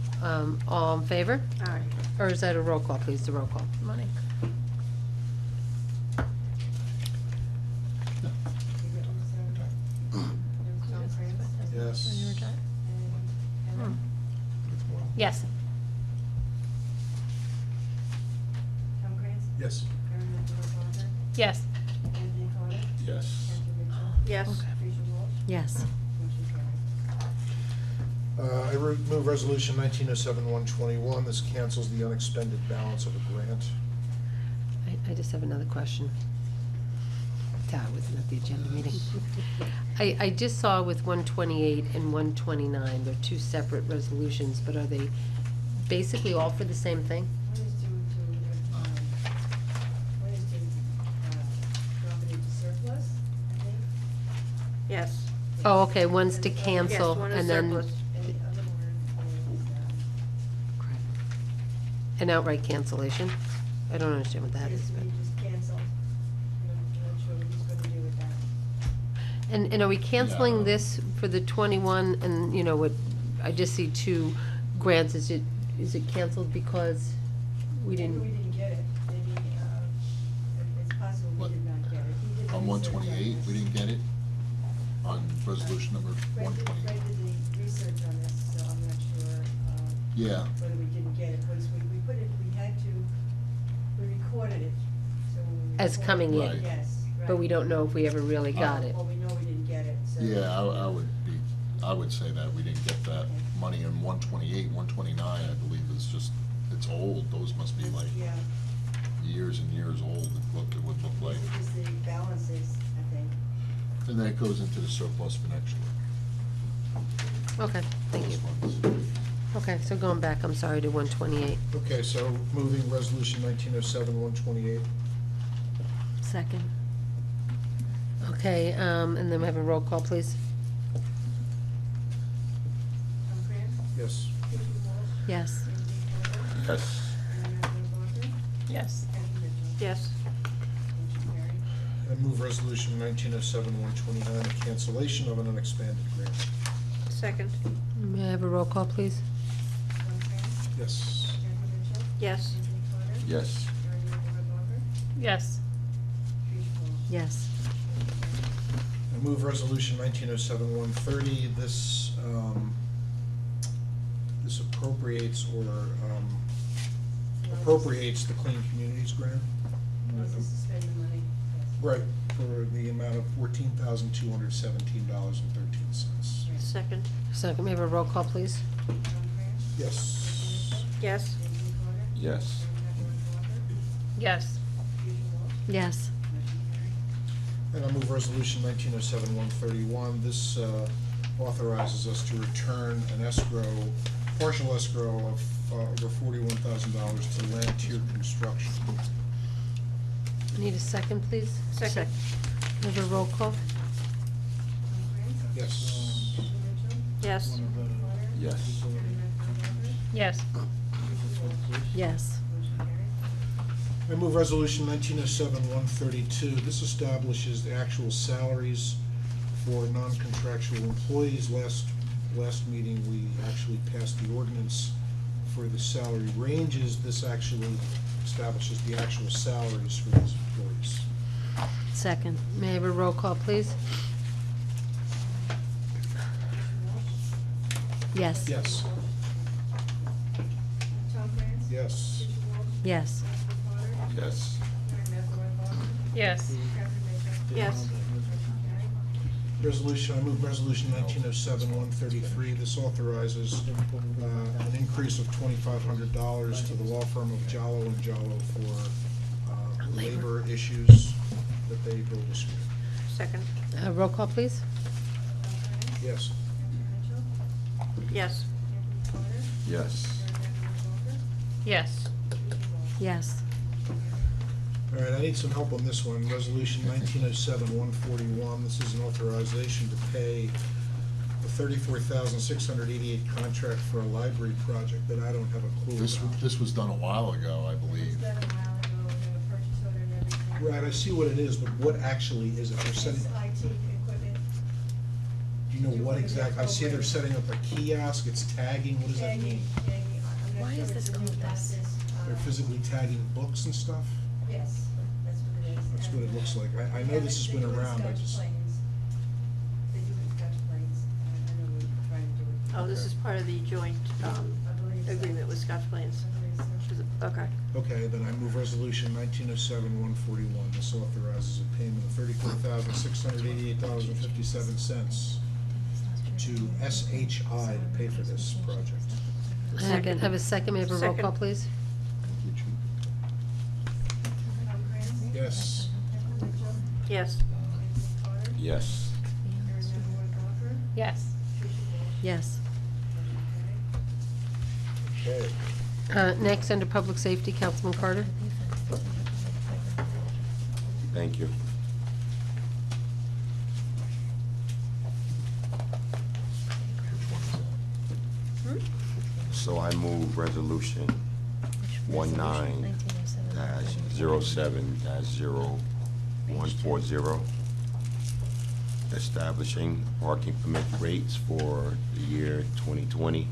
All in favor? Aye. Or is that a roll call, please, the roll call? Money. Yes. Yes. Yes. Yes. Yes. Yes. Yes. I move resolution 1907-121. This cancels the unexpended balance of a grant. I just have another question. I wasn't at the agenda meeting. I just saw with 128 and 129, they're two separate resolutions, but are they basically all for the same thing? One is to drop it into surplus, I think. Yes. Oh, okay, one's to Yes, cancel one is and then surplus. And the other one an outright cancellation? I don't understand what that is, is. but- we just canceled. I'm not sure what he's gonna do with that. And are we canceling Yeah. this for the 21 and, you know, what, I just see two grants, is it canceled because we Maybe we didn't? didn't get it, maybe, it's possible we What? did not get it. He did On research 128, this. we didn't get it? On resolution number Fred 128? did the research on this, so I'm not sure, Yeah. whether we didn't get it, was we put it, we recorded it, so when we. As recorded coming it, in. Right. Yes, right. But we don't know if we ever really got it. Well, we know we didn't get it, so. Yeah, I would say that we didn't get that money in 128, 129, I believe it's old. Those must be like Yeah, years and years old, it would look like. this is the balances, I think. And then it goes into the surplus for next year. Okay, thank you. Those funds. Okay, so going back, I'm sorry, to 128. Okay, so moving resolution 1907-128. Second. Okay, and then we have a roll call, please. Tom Grant, Yes. Tracy Walsh, Yes. Anthony Carter, Yes. Mary Beth Walker, Yes. Kathy Mitchell. Yes. Motion carried. I move resolution 1907-129, a cancellation of an unexpanded grant. Second. May I have a roll call, please? Tom Grant, Yes. Kathy Mitchell, Yes. Anthony Carter, Yes. Mary Beth Walker, Yes. Tracy Walsh. Yes. Motion carried. I move resolution 1907-130. This appropriates appropriates the Clean Communities Grant. Wants to suspend the money, yes. Right, for the amount of $14,217.13. Second. Second, may I have a roll call, please? Tom Grant, Yes. Kathy Mitchell, Yes. Anthony Carter, Yes. Mary Beth Walker, Yes. Tracy Walsh. Yes. Motion carried. And I move resolution 1907-131. This authorizes us to return an partial escrow of over $41,000 to Lantier Construction. Need a second, please? Second. May I have a roll call? Tom Grant, Yes. Kathy Mitchell, Yes. Anthony Carter, Yes. Mary Beth Walker, Yes. Tracy Walsh. Yes. Motion carried. I move resolution 1907-132. This establishes the actual salaries for non-contractual employees. Last meeting, we actually passed the ordinance for the salary ranges. This actually establishes the actual salaries for these employees. Second. May I have a roll call, please? Yes. Yes. Tom Grant, Yes. Tracy Walsh, Yes. Anthony Carter, Yes. Mary Beth Walker, Yes. Kathy Mitchell. Yes. Motion carried. I move resolution 1907-133. This authorizes an increase of $2,500 to the law firm of Jallo and Jallo for labor issues that they bill us with. Second. Roll call, please? Tom Grant, Yes. Kathy Mitchell, Yes. Anthony Carter, Yes. Mary Beth Walker, Yes. Tracy Walsh. Yes. All right, I need some help on this one. Resolution 1907-141. This is an authorization to pay a $34,688 contract for a library project that I don't have a clue about. This was done a while ago, I It was believe. done a while ago, we have a purchase order and everything. Right, I see what it is, but what actually is it? They're It's setting, IT equipment, do you know what exactly? I see they're setting up a kiosk, it's tagging, what does that mean? tagging, I'm not Why sure is if this it's a new called this? process, They're physically tagging books and stuff? Yes, that's what it is. That's And, what it looks like. I know this has they been do it in around, I Scotch just. planes. They do it in Scotch planes, and I know we're trying to do it. Oh, this is part of the joint, I believe so. agreement with Scotch Plains. I believe so. Is it- Okay. Okay, then I move resolution 1907-141. This authorizes a payment of $34,688.57 to SHI to pay for this project. Second. Have a second, may I have a roll call, Second. please? Tom Clancy? Yes. Catherine Mitchell? Yes. Anthony Carter? Yes. Erin Walker? Yes. Tricia Walsh? Yes. Okay. Okay. Next, under public safety, Councilman Carter. Thank you. So I move resolution 19-07-0140, establishing parking permit rates for the year 2020.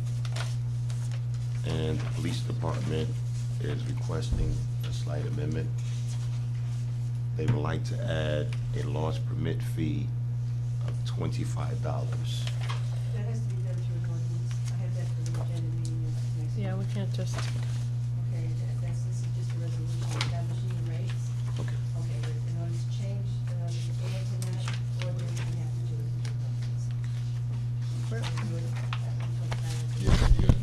And the police department is requesting a slight amendment. They would like to add a loss permit fee of $25. That has to be done through an ordinance. I have that for the agenda meeting next week. Yeah, we can't just, Okay, this is just a resolution establishing the rates. Okay. Okay, but in order to change, in order to add to that ordinance, we have to do it through ordinance. Where- Do it at one Yeah, point. yeah.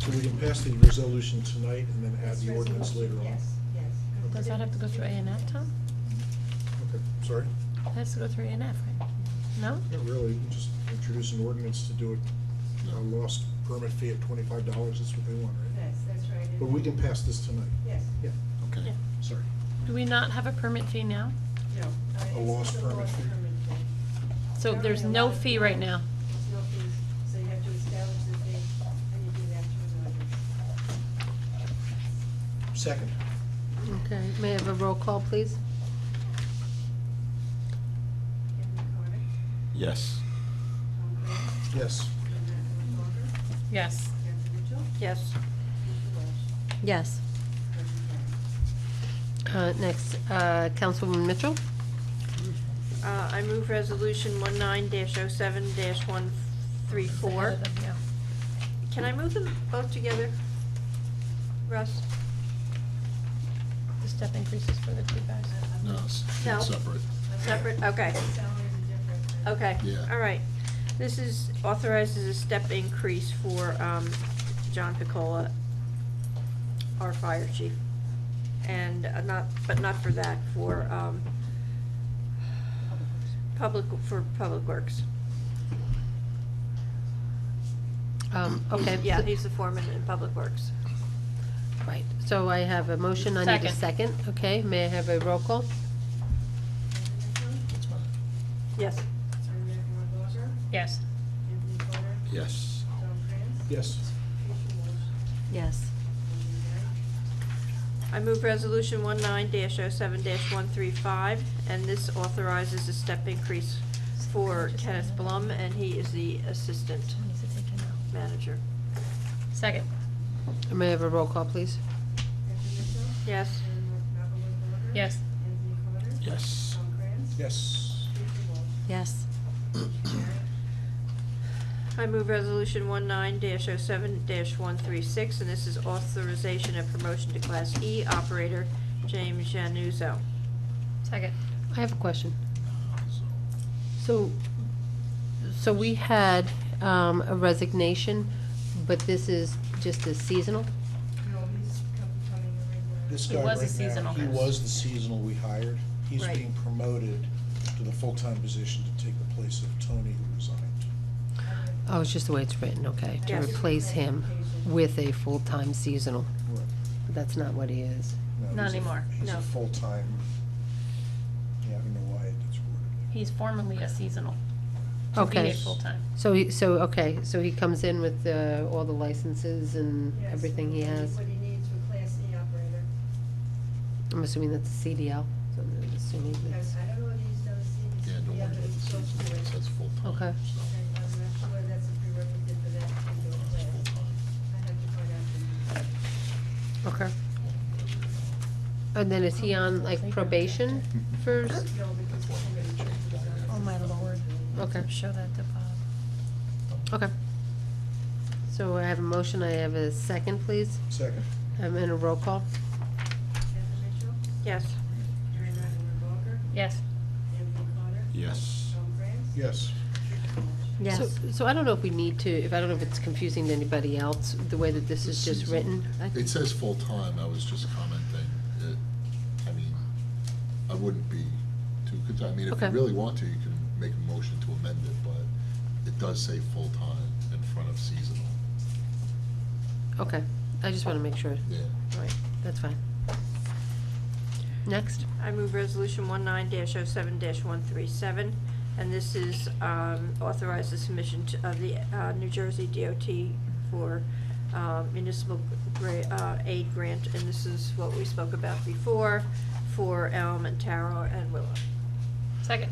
So we can pass the resolution tonight and then add This the ordinance later resolution, on? Yes, yes. does that have to go through A and F, Tom? Okay, sorry? It has to go through A and F, right? No? Not really, we just introduce an ordinance to do it, a lost permit fee of $25, that's what they want, right? That's right. But we can pass this tonight. Yes. Yeah, Okay. Yeah. sorry. Do we not have a permit fee now? No. A lost it's a permit lost fee. permit fee. So There there's are a no lot of fee right rules. now? There's no fees, so you have to establish the fee, and you do that through an ordinance. Second. Okay, may I have a roll call, please? Anthony Carter? Yes. Tom Clancy? Yes. Erin Walker? Yes. Catherine Mitchell? Yes. Tricia Walsh? Yes. Motion carries. Next, Councilwoman Mitchell. I move resolution 19-07-134. Yeah. Can I move them both together? Russ? The step increases for the two guys. No, No. it's separate. Separate, okay. Salaries are different. Okay, Yeah. all right. This is, authorizes a step increase for, John Picola, our fire chief. And but not for that, for, Public Works. Okay. Yeah, he's the foreman in Public Works. Right, so I have a motion, I need a second. Okay, may I have a roll call? That's fine. Yes. Erin Walker? Yes. Anthony Carter? Yes. Tom Clancy? Yes. Tricia Walsh? Yes. Motion carries. I move resolution 19-07-135, and this authorizes a step increase for Kenneth Blum, and he is the assistant Needs to take him out. manager. Second. May I have a roll call, please? Catherine Mitchell? Yes. Erin Walker? Yes. Anthony Carter? Yes. Tom Clancy? Yes. Tricia Walsh? Yes. Motion carries. I move resolution 19-07-136, and this is authorization of promotion to Class E operator, James Januzzo. Second. I have a question. So we had a resignation, but this is just a seasonal? No, he's coming a regular. This He guy was a right now, seasonal. he was the seasonal we hired. He's Right. being promoted to the full-time position to take the place of Tony, who resigned. Oh, it's just the way it's written, okay. To Yes. replace him with a full-time seasonal. Right. But that's not what he is. No, Not he's a- anymore. He's No. a full-time, yeah, I don't know why it's worded. He's formerly a seasonal. to be Okay. made full-time. So he comes in with all the licenses and Yes, everything he has? What he needs for Class E operator. I'm assuming that's a CDL, so I'm assuming Because that's, I don't know if he's done a CDL. Yeah, don't worry about but he's the close to season, it. it says full-time. Okay. so And I'm not sure that's a prerequisite for that particular it's class. full-time. I have to find out. okay. And then is he on like probation for, No, because he's already changed his own. Oh, my Lord. okay, Show that to Bob. okay. So I have a motion, I have a second, please. Second. I'm in a roll call. Catherine Mitchell, Yes. Mary Magdalene Walker, Yes. Anthony Carter, Yes. Tom France. Yes. Tricia Walsh. Yes. So I don't know if we need to, I don't know if it's confusing to anybody else, the way that this is just written. It says full-time, I was just commenting, I mean, I wouldn't be too, I mean, if you Okay. really want to, you can make a motion to amend it, but it does say full-time in front of seasonal. Okay, I just want to make sure. Yeah. All right, that's fine. Next. I move resolution 19-07-137, and this is authorize the submission of the New Jersey DOT for municipal aid grant, and this is what we spoke about before for Elm and Taro and Willow. Second.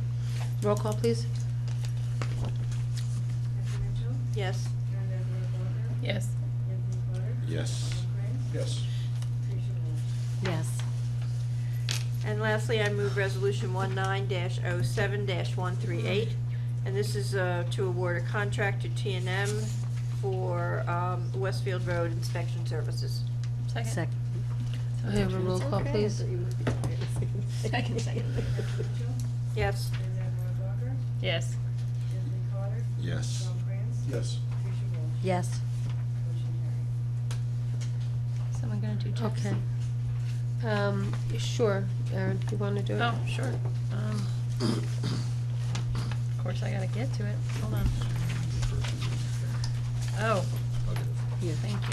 Roll call, please. Catherine Mitchell, Yes. Mary Magdalene Walker, Yes. Anthony Carter, Yes. Tom France, Yes. Tricia Walsh. Yes. And lastly, I move resolution 19-07-138, and this is to award a contract to T&M for Westfield Road inspection services. Second. I have a roll call, please. Second. Catherine Mitchell, Yes. Mary Magdalene Walker, Yes. Anthony Carter, Yes. Tom France, Yes. Tricia Walsh. Yes. Motion carried. Someone gonna do checks? Okay. Sure, Aaron, do you want to do it? Oh, sure. Of course, I gotta get to it. Hold on. Oh, Yeah. thank you.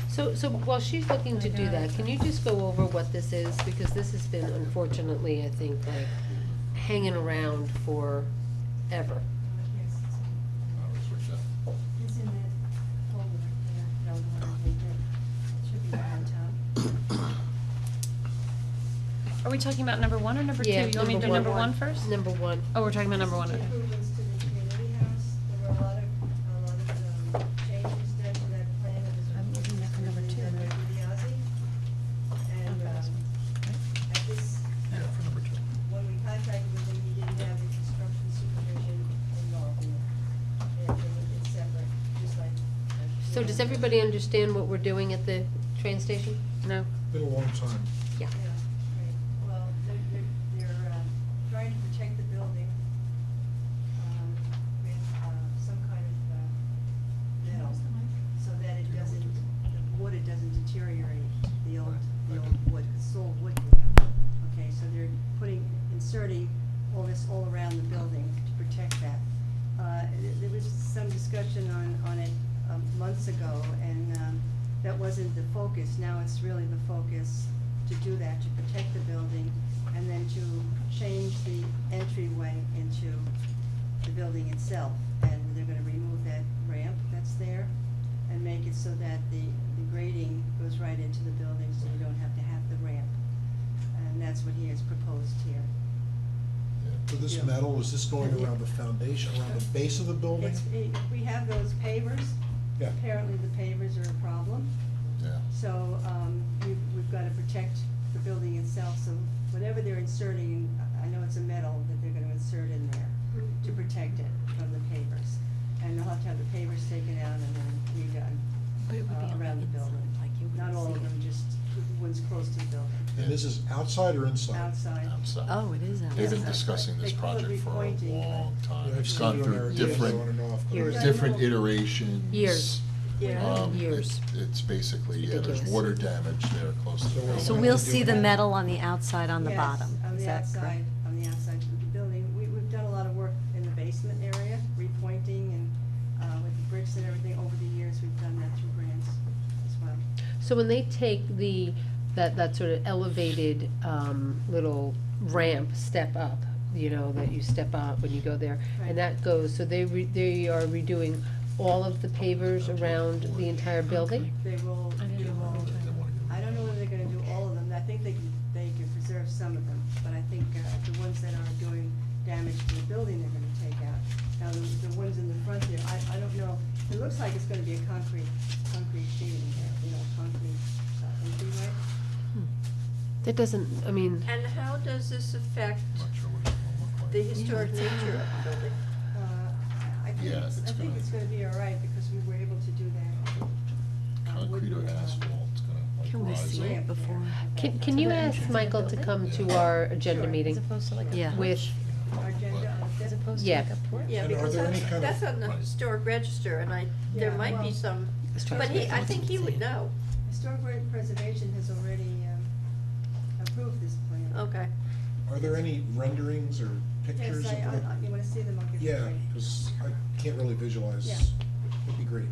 So while she's looking to do that, can you just go over what this is? Because this has been unfortunately, I think, like, hanging around forever. Yes, I was with that. it's in that folder right there. No, the one I think that should be right on top. Are we talking about number one or number two? Yeah, You want me to do number number one. one first? Number one. Oh, we're talking about number one, okay. Improvements to the community house. There were a lot of changes done to that plan that was I'm looking at number two, done by right? DiBiase. And, Okay, this one. at this, Yeah, for number 2. when we contracted with them, we didn't have the construction supervision involved in it. It's separate, just like. So does everybody understand what we're doing at the train station? No. Been a long time. Yeah. Yeah, right. Well, they're trying to protect the building, with, some kind of, metal, so that it doesn't, the wood, it doesn't deteriorate, the old wood, 'cause it's all wood now. Okay, so they're inserting all this all around the building to protect that. There was some discussion on it, months ago, and, that wasn't the focus. Now it's really the focus to do that, to protect the building, and then to change the entryway into the building itself. And they're gonna remove that ramp that's there and make it so that the grading goes right into the building, so you don't have to have the ramp. And that's what he has proposed here. So this Yeah. metal, is this going around the foundation, around the base of the building? We have those pavers. Yeah. Apparently the pavers are a problem. Yeah. So, we've got to protect the building itself, so whatever they're inserting, I know it's a metal that they're gonna insert in there to protect it from the pavers. And they'll have to have the pavers taken out and then redone, around the building. Not all of them, just the ones close to the building, And this is outside or inside? outside. Outside. Oh, it is They've been outside. discussing this They call it project for a repointing, but- long time. Yeah, I've It's seen gone it on there through years on different, and off, but- Years. different iterations. Years. Yeah. Years. It's basically, yeah, there's Ridiculous. water damage there close to the So we're- building. So we'll see the metal on the outside on the Yes, bottom. on Is the that outside, correct? on the outside of the building. We've done a lot of work in the basement area, repointing and, with the bricks and everything. Over the years, we've done that through grants as well. So when they take that sort of elevated, little ramp step up, you know, that you step on when you go there. Right. And that goes, so they are redoing all of the pavers around the entire building? They will do all of them. I don't know whether they're gonna do all of them, I think they can preserve some of them, but I think, the ones that are doing damage to the building, they're gonna take out. Now, the ones in the front there, I don't know, it looks like it's gonna be a concrete sheeting there, you know, concrete, entryway. That doesn't, I mean, And how does this affect I'm not sure what it's gonna look like. the historic nature of the building? I think, Yeah, I it's think gonna- it's gonna be all right, because we were able to do that. Concrete or asphalt, it's gonna like Can we rise see up. it before? can you ask Michael to come to our agenda Sure. meeting opposed to like Yeah. with, Our agenda, As opposed Yeah. to like a porch? Yeah, And are because there any that's, kind of- that's on the Right. historic register, and there Yeah, might be well- some, Historic but I think he would know. Historic Preservation has already, approved this plan. Okay. Are there any renderings or pictures Yes, of what? you wanna see them, I'll give you. Yeah, because I can't really visualize. Yeah. It'd be great.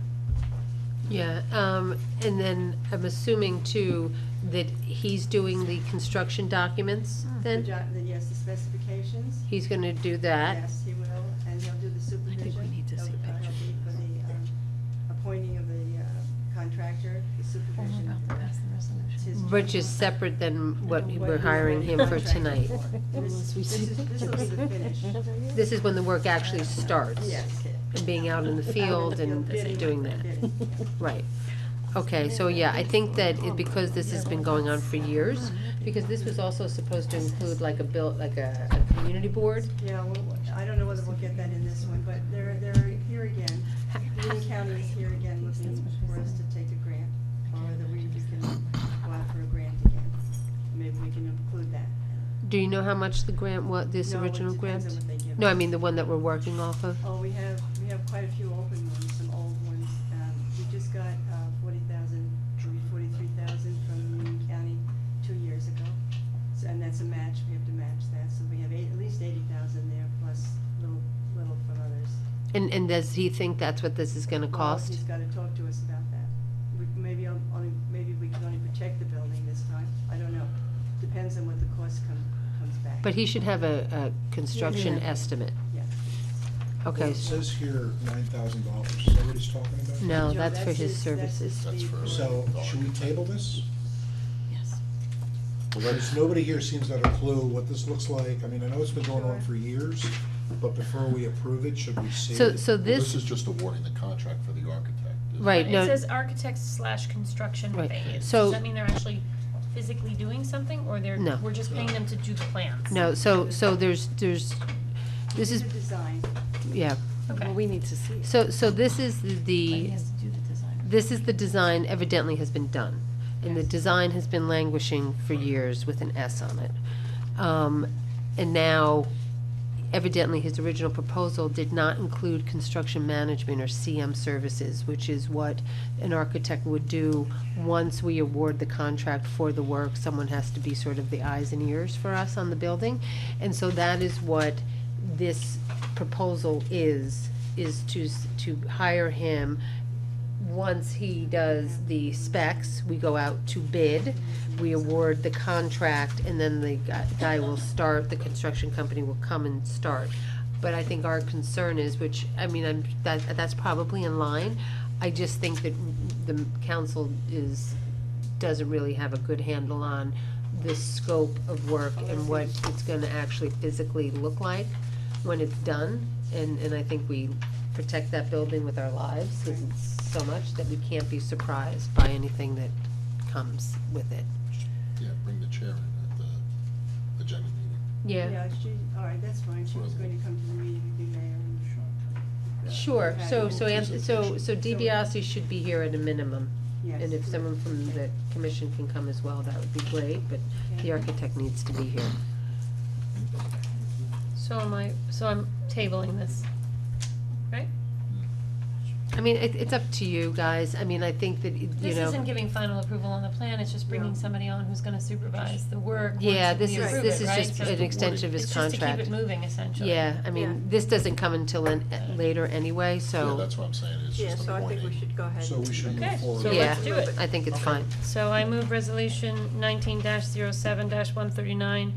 yeah, and then I'm assuming too that he's doing the construction documents then? Yes, the specifications. He's gonna do that? Yes, he will, and he'll do the supervision. we need to see He'll be for the, appointing of the, contractor, the supervision. It's his Which is job. separate than what What we're he's hiring already him for contracted tonight. for. This will be the finish. This is when the work actually starts? Yes. And being out in the field and Bidding, doing that? bidding, yeah. Right. Okay, so yeah, I think that because this has been going on for years, because this was also supposed to include like a community board. Yeah, I don't know whether we'll get that in this one, but they're here again. Union County is here again looking for us to take a grant, or whether we can go out for a grant again. Maybe we can include that. Do you know how much the grant, this No, it original grant? depends on what they give No, I us. mean the one that we're working off of? Oh, we have quite a few open ones, some old ones. We just got, 40,000, maybe 43,000 from Union County 2 years ago. So, and that's a match, we have to match that, so we have at least 80,000 there, plus little from others. And does he think that's what this is gonna Well, cost? he's gotta talk to us about that. Maybe we can only protect the building this time, I don't know. Depends on what the cost comes back. But he should have a construction Yeah. estimate. Yeah. Okay, Well, it says here $9,000, is that what he's talking about? no, Joe, that's for his that's services. That's fee for- So, should we table this? Yes. Because nobody here seems to have a clue what this looks like. I mean, I know it's been going on for years, but before we approve it, should we see it? So Well, this, This is just awarding the contract for the architect. isn't it? right, It no, says architects / construction Right. phase. So- Does that mean they're actually physically doing something, or No. we're just paying them to do the plans? no, so there's, this This is, is a design. yeah. Okay. Well, we need to see it. So this is But he the, has to do the design. this is the design evidently has been done. And the Yes. design has been languishing for years with an S on it. And now evidently his original proposal did not include construction management or CM services, which is what an architect would do once we award the contract for the work. Someone has to be sort of the eyes and ears for us on the building. And so that is what this proposal is to hire him. Once he does the specs, we go out to bid, we award the contract, and then the guy will start, the construction company will come and start. But I think our concern is, which, I mean, that's probably in line. I just think that the council doesn't really have a good handle on the scope of work and what it's gonna actually physically look like when it's done. And I think we protect that building with our lives, because it's so much that we can't be surprised by anything that comes with it. Yeah, bring the chair in at the agenda meeting. Yeah, All right, that's fine, she was going to come to the meeting with the mayor and. sure, so presentation. DiBiase should be here at a minimum. Yes. And if someone from the commission can come as well, that would be great, but the architect needs to be here. So I'm tabling this, right? I mean, it's up to you guys, I mean, I think that, you This know. isn't giving final approval on the plan, it's just bringing No. somebody on who's gonna supervise the work Yeah, once this we is, approve this it, is right? just So an extension of his it's just to contract. keep it moving, essentially. Yeah, I Yeah. mean, this doesn't come until later anyway, Yeah, so, that's what I'm saying, it's Yeah, just so I think we appointing. should go ahead. So we should Okay, move forward. so yeah, let's do it. I think it's fine. So I move resolution 19-07-139,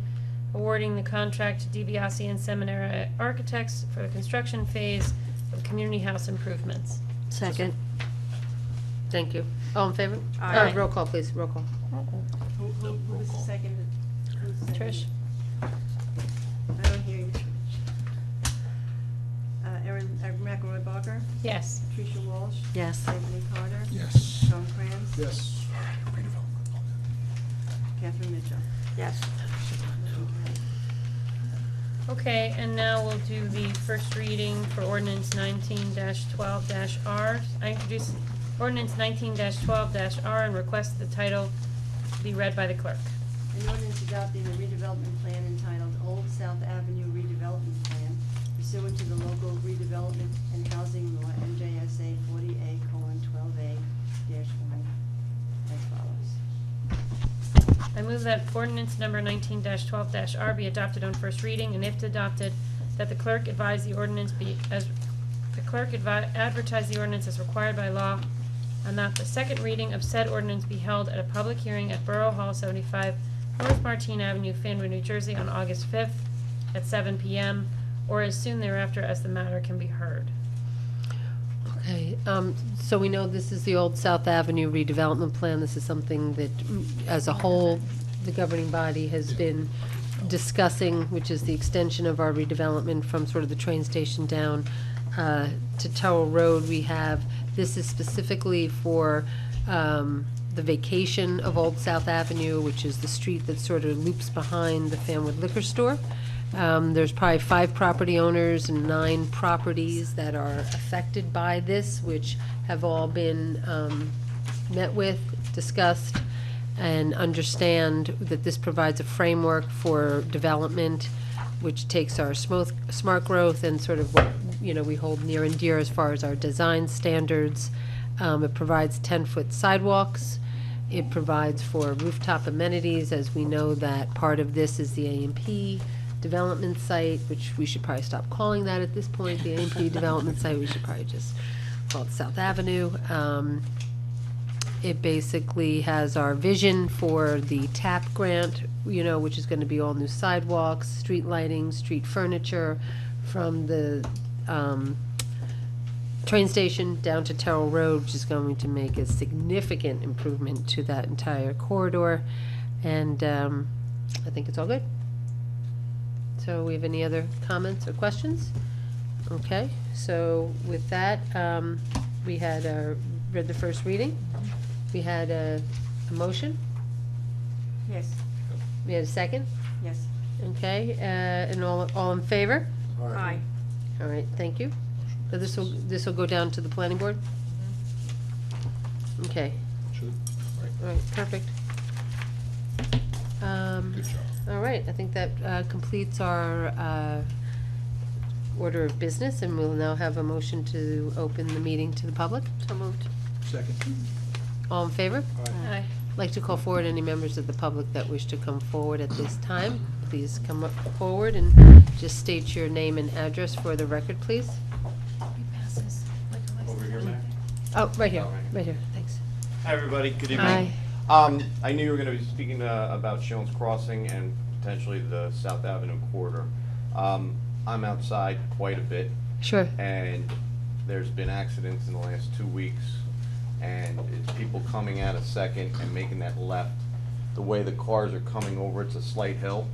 awarding the contract to DiBiase and Seminara Architects for the construction phase of community house improvements. Second. Thank you. All in favor? Aye. Roll call, please, roll call. Who was the second? Who's the second? Trish? I don't hear you. Erin McElroy Barker, Yes. Tricia Walsh. Yes. Anthony Carter. Yes. Tom Krantz. Yes. Catherine Mitchell. Yes. Motion carried. Okay, and now we'll do the first reading for ordinance 19-12-R. I introduce ordinance 19-12-R and request the title be read by the clerk. An ordinance adopting a redevelopment plan entitled Old South Avenue Redevelopment Plan pursuant to the local redevelopment and housing law NJSA 40A:12A-1 as follows. I move that ordinance number 19-12-R be adopted on first reading, and if adopted, that the clerk advise the ordinance advertise the ordinance as required by law, and that the second reading of said ordinance be held at a public hearing at Borough Hall 75 North Martine Avenue, Fanwood, New Jersey, on August 5th at 7 p.m., or as soon thereafter as the matter can be heard. Okay, so we know this is the old South Avenue redevelopment plan. This is something that, as a whole, the governing body has been discussing, which is the extension of our redevelopment from sort of the train station down to Terrell Road. This is specifically for the vacation of Old South Avenue, which is the street that sort of loops behind the Fanwood Liquor Store. There's probably 5 property owners and 9 properties that are affected by this, which have all been met with, discussed, and understand that this provides a framework for development, which takes our smart growth and sort of what, we hold near and dear as far as our design standards. It provides 10-foot sidewalks. It provides for rooftop amenities, as we know that part of this is the A&P development site, which we should probably stop calling that at this point, the A&P development site. We should probably just call it South Avenue. It basically has our vision for the TAP grant, which is going to be all new sidewalks, street lighting, street furniture from the train station down to Terrell Road, which is going to make a significant improvement to that entire corridor. And I think it's all good. So we have any other comments or questions? Okay, so with that, we had read the first reading. We had a motion. Yes, We had a second. yes. Okay, and all in favor? Aye. All right, thank you. So this will go down to the planning board? Okay, Should, right, all right, perfect. good job. All right, I think that completes our order of business, and we'll now have a motion to open the meeting to the public. So moved. Second. All in favor? Aye. I'd like to call forward any members of the public that wish to come forward at this time. Please come up forward and just state your name and address for the record, please. Over here, Mayor. Oh, right here, Oh, right. right here, thanks. Hi, everybody. Good evening. Hi. I knew you were going to be speaking about Shones Crossing and potentially the South Avenue corridor. I'm outside quite a bit, Sure. and there's been accidents in the last 2 weeks, and it's people coming out of Second and making that left. The way the cars are coming over, it's a slight hill.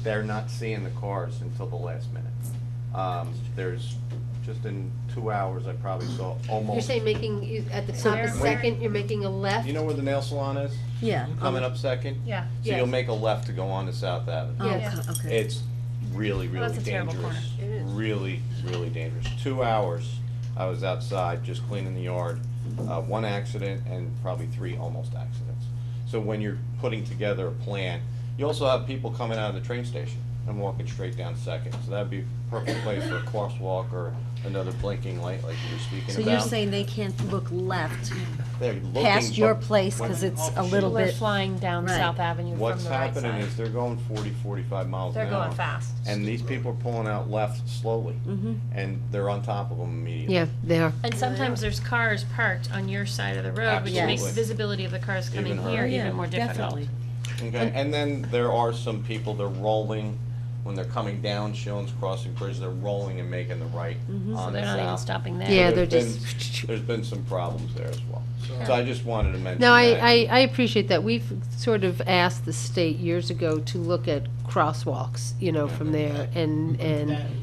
They're not seeing the cars until the last minute. There's, just in 2 hours, I probably saw almost. You're saying at the top of Where? Second, you're making a left? You know where the nail salon is? Yeah. Coming up Second? Yeah. So Yes. you'll make a left to go on to South Avenue. Oh, Yes. okay. It's really, Well, really that's a terrible dangerous. corner. It is. Really, really dangerous. 2 hours, I was outside just cleaning the yard. 1 accident and probably 3 almost accidents. So when you're putting together a plan, you also have people coming out of the train station and walking straight down Second. So that'd be a perfect place for a crosswalk or another blinking light like you were speaking So about. you're saying they can't look left They're looking, past your but place when- because it's a little People are bit, flying down Right. South Avenue from the right What's side. happening is they're going 40, 45 miles They're an hour. going fast. And these people are pulling out left slowly, Mhm. and they're on top of them immediately. Yeah, they are. And sometimes there's cars parked on your side of the road, which makes Absolutely. visibility of the cars coming Even here harder. even more difficult. definitely. Okay, and then there are some people, they're rolling, when they're coming down Shillings Crossing Bridge, they're rolling and making the right So on the they're not even south. stopping there. Yeah, There's they're been- just- There's been some problems there as well. So I just wanted to mention No, that. I appreciate that. We've sort of asked the state years ago to look at crosswalks, you know, from there, and,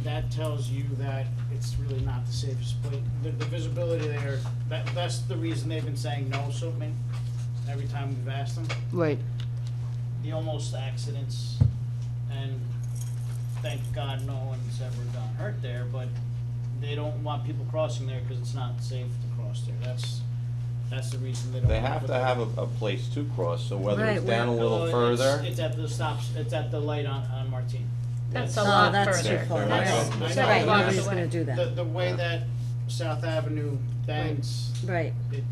That tells you that it's really not the safest place. The visibility there, that's the reason they've been saying no so many, every time we've asked them. right. The almost accidents, and thank God no one's ever gotten hurt there, but they don't want people crossing there because it's not safe to cross there. That's the reason they don't. They wanna have put to that- have a place to cross, so whether it's Right, down a No, little it's- further. It's at the stops, it's at the light on Martine. That's a Oh, lot that's further. too far. That's- Right. that's I know, Right, but nobody's it's- gonna do that. The way that South Avenue bends, Right. I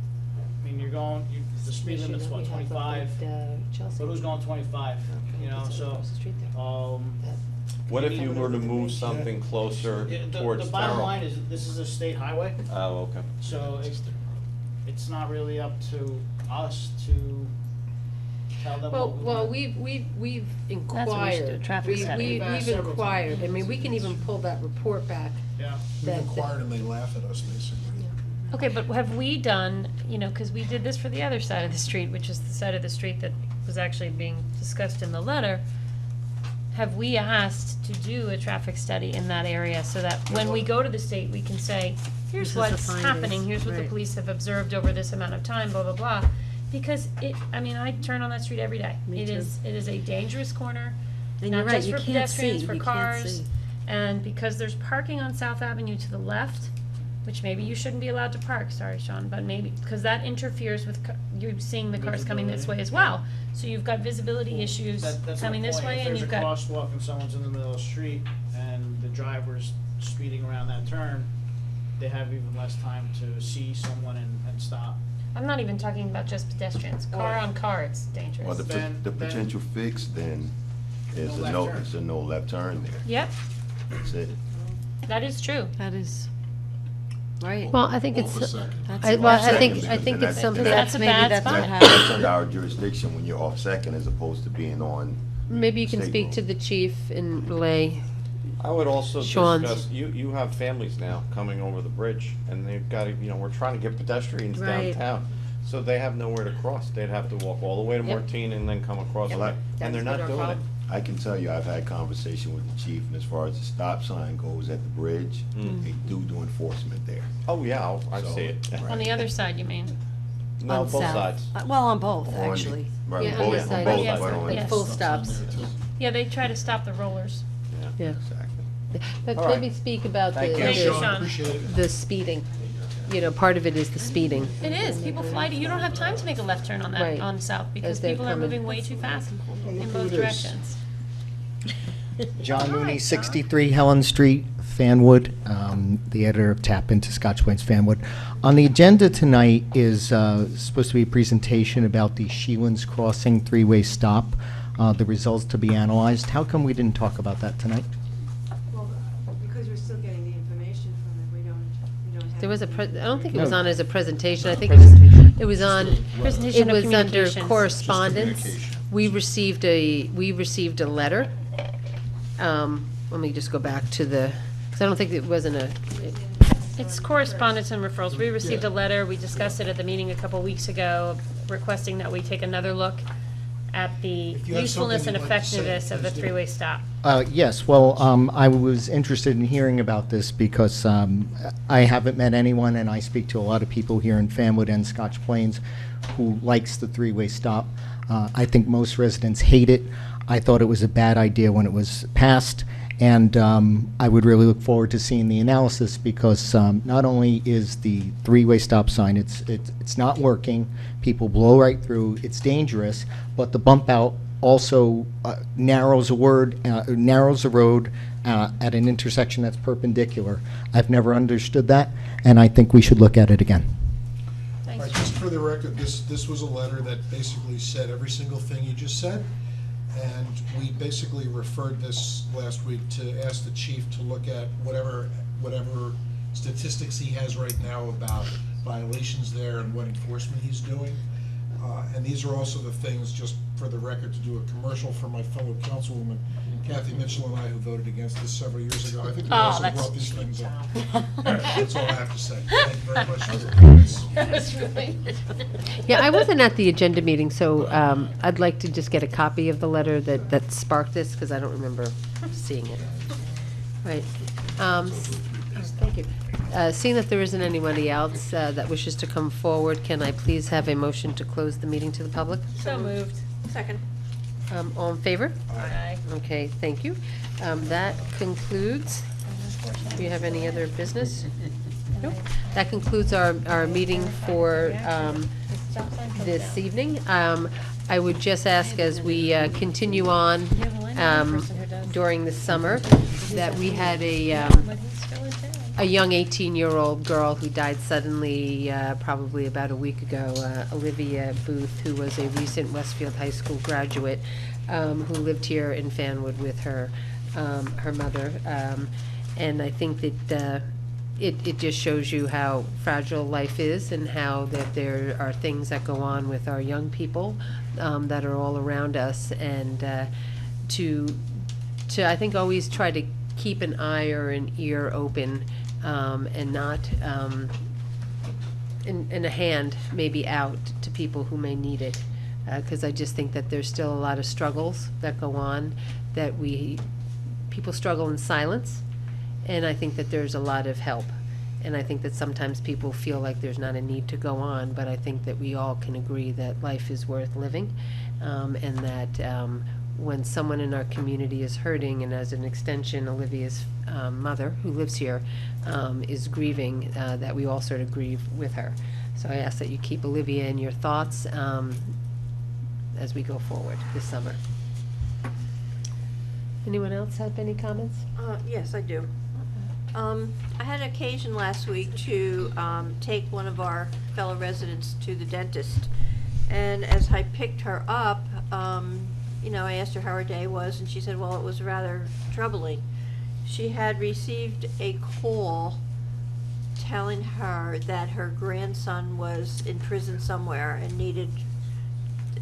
mean, you're going, the speed limit's what, 25? But who's going 25, you know, so, What if you were to move something closer yeah, towards the bottom Terrell? line is, this is a state highway, Oh, okay. so it's not really up to us to tell them what we Well, want. we've That's what we should do, a inquired. traffic study. We've We've asked several inquired. I times. mean, we can even pull that report back. Yeah. We've That- inquired and they laugh at us, basically. Okay, but have we done, you know, because we did this for the other side of the street, which is the side of the street that was actually being discussed in the letter. Have we asked to do a traffic study in that area so that when we go to the state, we can say, here's This is the what's findings, happening, here's what the right. police have observed over this amount of time, blah, blah, blah. Because I mean, I turn on that street every day. Me It too. is a dangerous corner, And you're not right, just you for can't pedestrians, see, for you can't cars. see. And because there's parking on South Avenue to the left, which maybe you shouldn't be allowed to park, sorry, Sean, but maybe, because that interferes with, you're seeing the cars coming this way as well. So you've got visibility issues That's my coming this point. way, and you've If got, there's a crosswalk and someone's in the middle of the street and the driver's speeding around that turn, they have even less time to see someone and stop. I'm not even talking about just pedestrians, car on car, it's Well, dangerous. the potential fix then is No a left no, turn. it's a no left turn there. Yep, That's it. that is true. That is, right. Well, I think Off it's, a second. That's I off think second. it's something And That's a Maybe bad that's what spot. That- happened. That's under our jurisdiction when you're off second as opposed to being on. maybe you can State speak road. to the chief and relay. I would also Sean's- discuss, you have families now coming over the bridge, and they've got to, you know, we're trying to get pedestrians Right. downtown. So they have nowhere to cross. They'd have to walk all the way to Yep. Martine and then come across. Yep. And they're That's not been our doing it. problem. I can tell you, I've had conversation with the chief, and as far as the stop sign goes at the bridge, they do enforcement there. Oh, yeah, I So, see it. right. On the other side, you mean? No, On both South. sides. Well, on both, On- actually. Right, Yeah, on on both, the on side, both, yes, but on- Like yes. full Stops stops. on there, too. Yeah, they try to stop the rollers. Yeah. Exactly. But All right. maybe speak about Thank you. Thank you, the, Sean. Appreciate it. the speeding. You know, part of it is the speeding. It is, people fly to, you don't have time to make a left turn on that, Right. on South, because they're people are coming. moving way too fast in Look both who it is. directions. John Hi, Mooney, John. 63 Helen Street, Fanwood, the editor of Tap Into Scotch Plains Fanwood. On the agenda tonight is supposed to be a presentation about the Sheelan's Crossing three-way stop, the results to be analyzed. How come we didn't talk about that tonight? Well, because we're still getting the information from it, we don't have. There was I don't think it was No. on as a presentation. I think Presentation. it was on, Presentation it of was under communications. correspondence. communication. We received a letter. Let me just go back to the, because I don't think it wasn't It's correspondence and referrals. We received a letter, we discussed it at the meeting a couple weeks ago, requesting that we take another look at the If you have usefulness and something you'd like to say, effectiveness of the please do. three-way stop. Yes, well, I was interested in hearing about this because I haven't met anyone, and I speak to a lot of people here in Fanwood and Scotch Plains who likes the three-way stop. I think most residents hate it. I thought it was a bad idea when it was passed, and I would really look forward to seeing the analysis because not only is the three-way stop sign, it's not working, people blow right through, it's dangerous, but the bump out also narrows a road at an intersection that's perpendicular. I've never understood that, and I think we should look at it again. All Thanks. right, just for the record, this was a letter that basically said every single thing you just said. And we basically referred this last week to ask the chief to look at whatever statistics he has right now about violations there and what enforcement he's doing. And these are also the things, just for the record, to do a commercial for my fellow councilwoman Kathy Mitchell and I, who voted against this several years ago. I think we also that's brought these sweet, things up. Tom. That's all I have to say. Thank you very much for your comments. That's really. Yeah, I wasn't at the agenda meeting, so I'd like to just get a copy of the letter that sparked this, because I don't remember seeing it. Right. Thank you. Seeing that there isn't anybody else that wishes to come forward, can I please have a motion to close the meeting to the public? So moved. Second. All in favor? Aye. Okay, thank you. That concludes, do you have any other business? Nope. That concludes our meeting for this evening. I would just ask, as we continue on during the summer, that we had a young 18-year-old girl who died suddenly probably about a week ago, Olivia Booth, who was a recent Westfield High School graduate, who lived here in Fanwood with her mother. And I think that it just shows you how fragile life is, and how that there are things that go on with our young people that are all around us, and to I think always try to keep an eye or an ear open, and not in a hand maybe out to people who may need it, because I just think that there's still a lot of struggles that go on, that people struggle in silence, and I think that there's a lot of help. And I think that sometimes people feel like there's not a need to go on, but I think that we all can agree that life is worth living, and that when someone in our community is hurting, and as an extension, Olivia's mother, who lives here, is grieving, that we all sort of grieve with her. So I ask that you keep Olivia in your thoughts as we go forward this summer. Anyone else have any comments? Yes, I do. I had an occasion last week to take one of our fellow residents to the dentist. And as I picked her up, I asked her how her day was, and she said, well, it was rather troubling. She had received a call telling her that her grandson was in prison somewhere and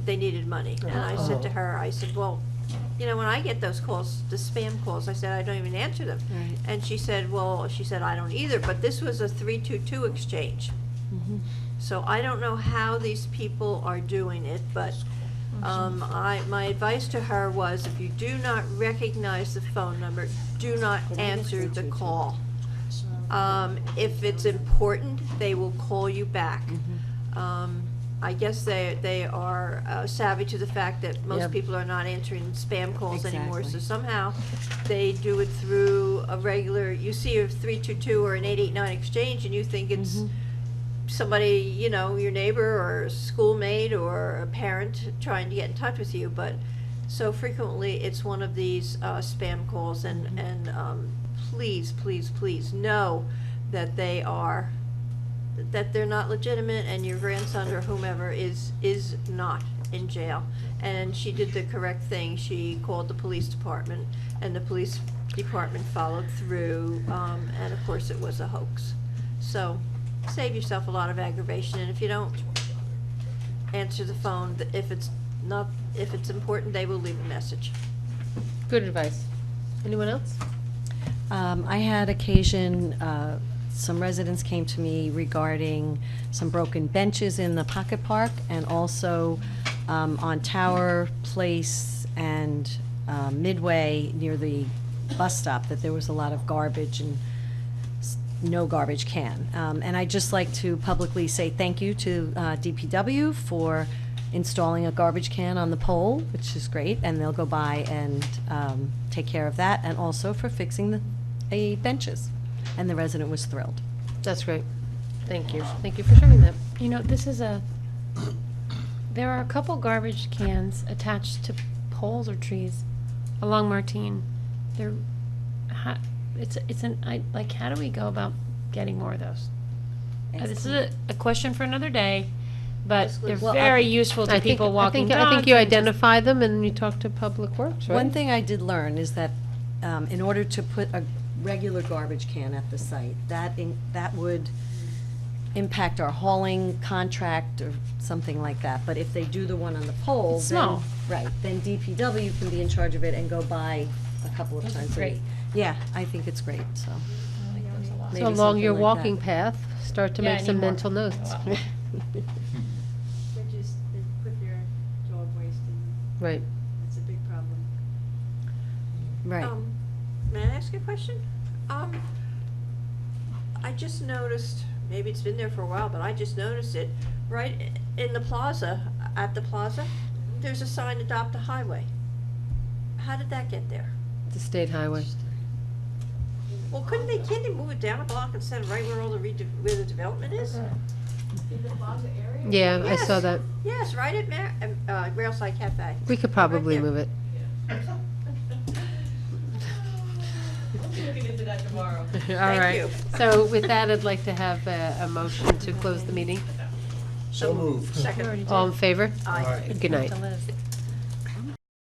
they needed money. And I said to her, I said, well, when I get those calls, the spam calls, I said, I don't even answer them. Right. And she said, I don't either, but this was a 322 exchange. Mhm. So I don't know how these people are doing it, but my advice to her was, if you do not recognize the phone number, do not answer the call. If it's important, they will call you back. I guess they are savvy to the fact that most Yep. people are not answering spam calls anymore, so Exactly. somehow they do it through a regular, you see a 322 or an 889 exchange, and you think it's somebody, your neighbor or a schoolmate or a parent trying to get in touch with you, but so frequently it's one of these spam calls, and please, please, please know that they're not legitimate, and your grandson or whomever is not in jail. And she did the correct thing. She called the police department, and the police department followed through, and of course it was a hoax. So save yourself a lot of aggravation, and if you don't answer the phone, if it's important, they will leave a message. Good advice. Anyone else? I had occasion, some residents came to me regarding some broken benches in the Pocket Park, and also on Tower Place and Midway near the bus stop, that there was a lot of garbage and no garbage can. And I'd just like to publicly say thank you to DPW for installing a garbage can on the pole, which is great, and they'll go by and take care of that, and also for fixing the benches. And the resident was thrilled. That's great. Thank you. Thank you for sharing that. There are a couple garbage cans attached to poles or trees along Martine. How do we go about getting more of those? This is a question for another day, but they're Well, very useful to people walking dogs. I think you and just- identify them and you talk to Public Works, right? One thing I did learn is that in order to put a regular garbage can at the site, that would impact our hauling contract or something like that. But if they do the one on the pole, It's then, small. right, then DPW can be in charge of it and go by a couple of times a great. week. Yeah, I think it's great, so. maybe So along something your like walking that. path, start to Yeah, make I some need more. mental notes. They put their dog waste in, Right. that's a big problem. Right. May I ask a question? I just noticed, maybe it's been there for a while, but I just noticed it, right in the plaza, at the plaza, there's a sign, adopt a highway. How did that get there? The state highway. Well, can't they move it down a block instead of right where all the where the development is? Yeah, I saw Yes. that. Yes, right at Railside Cafe. We could probably move it. Looking into that tomorrow. All right. you. So with that, I'd like to have a motion to close the meeting. So moved. Second. All in favor? Aye. Good night. To Liz.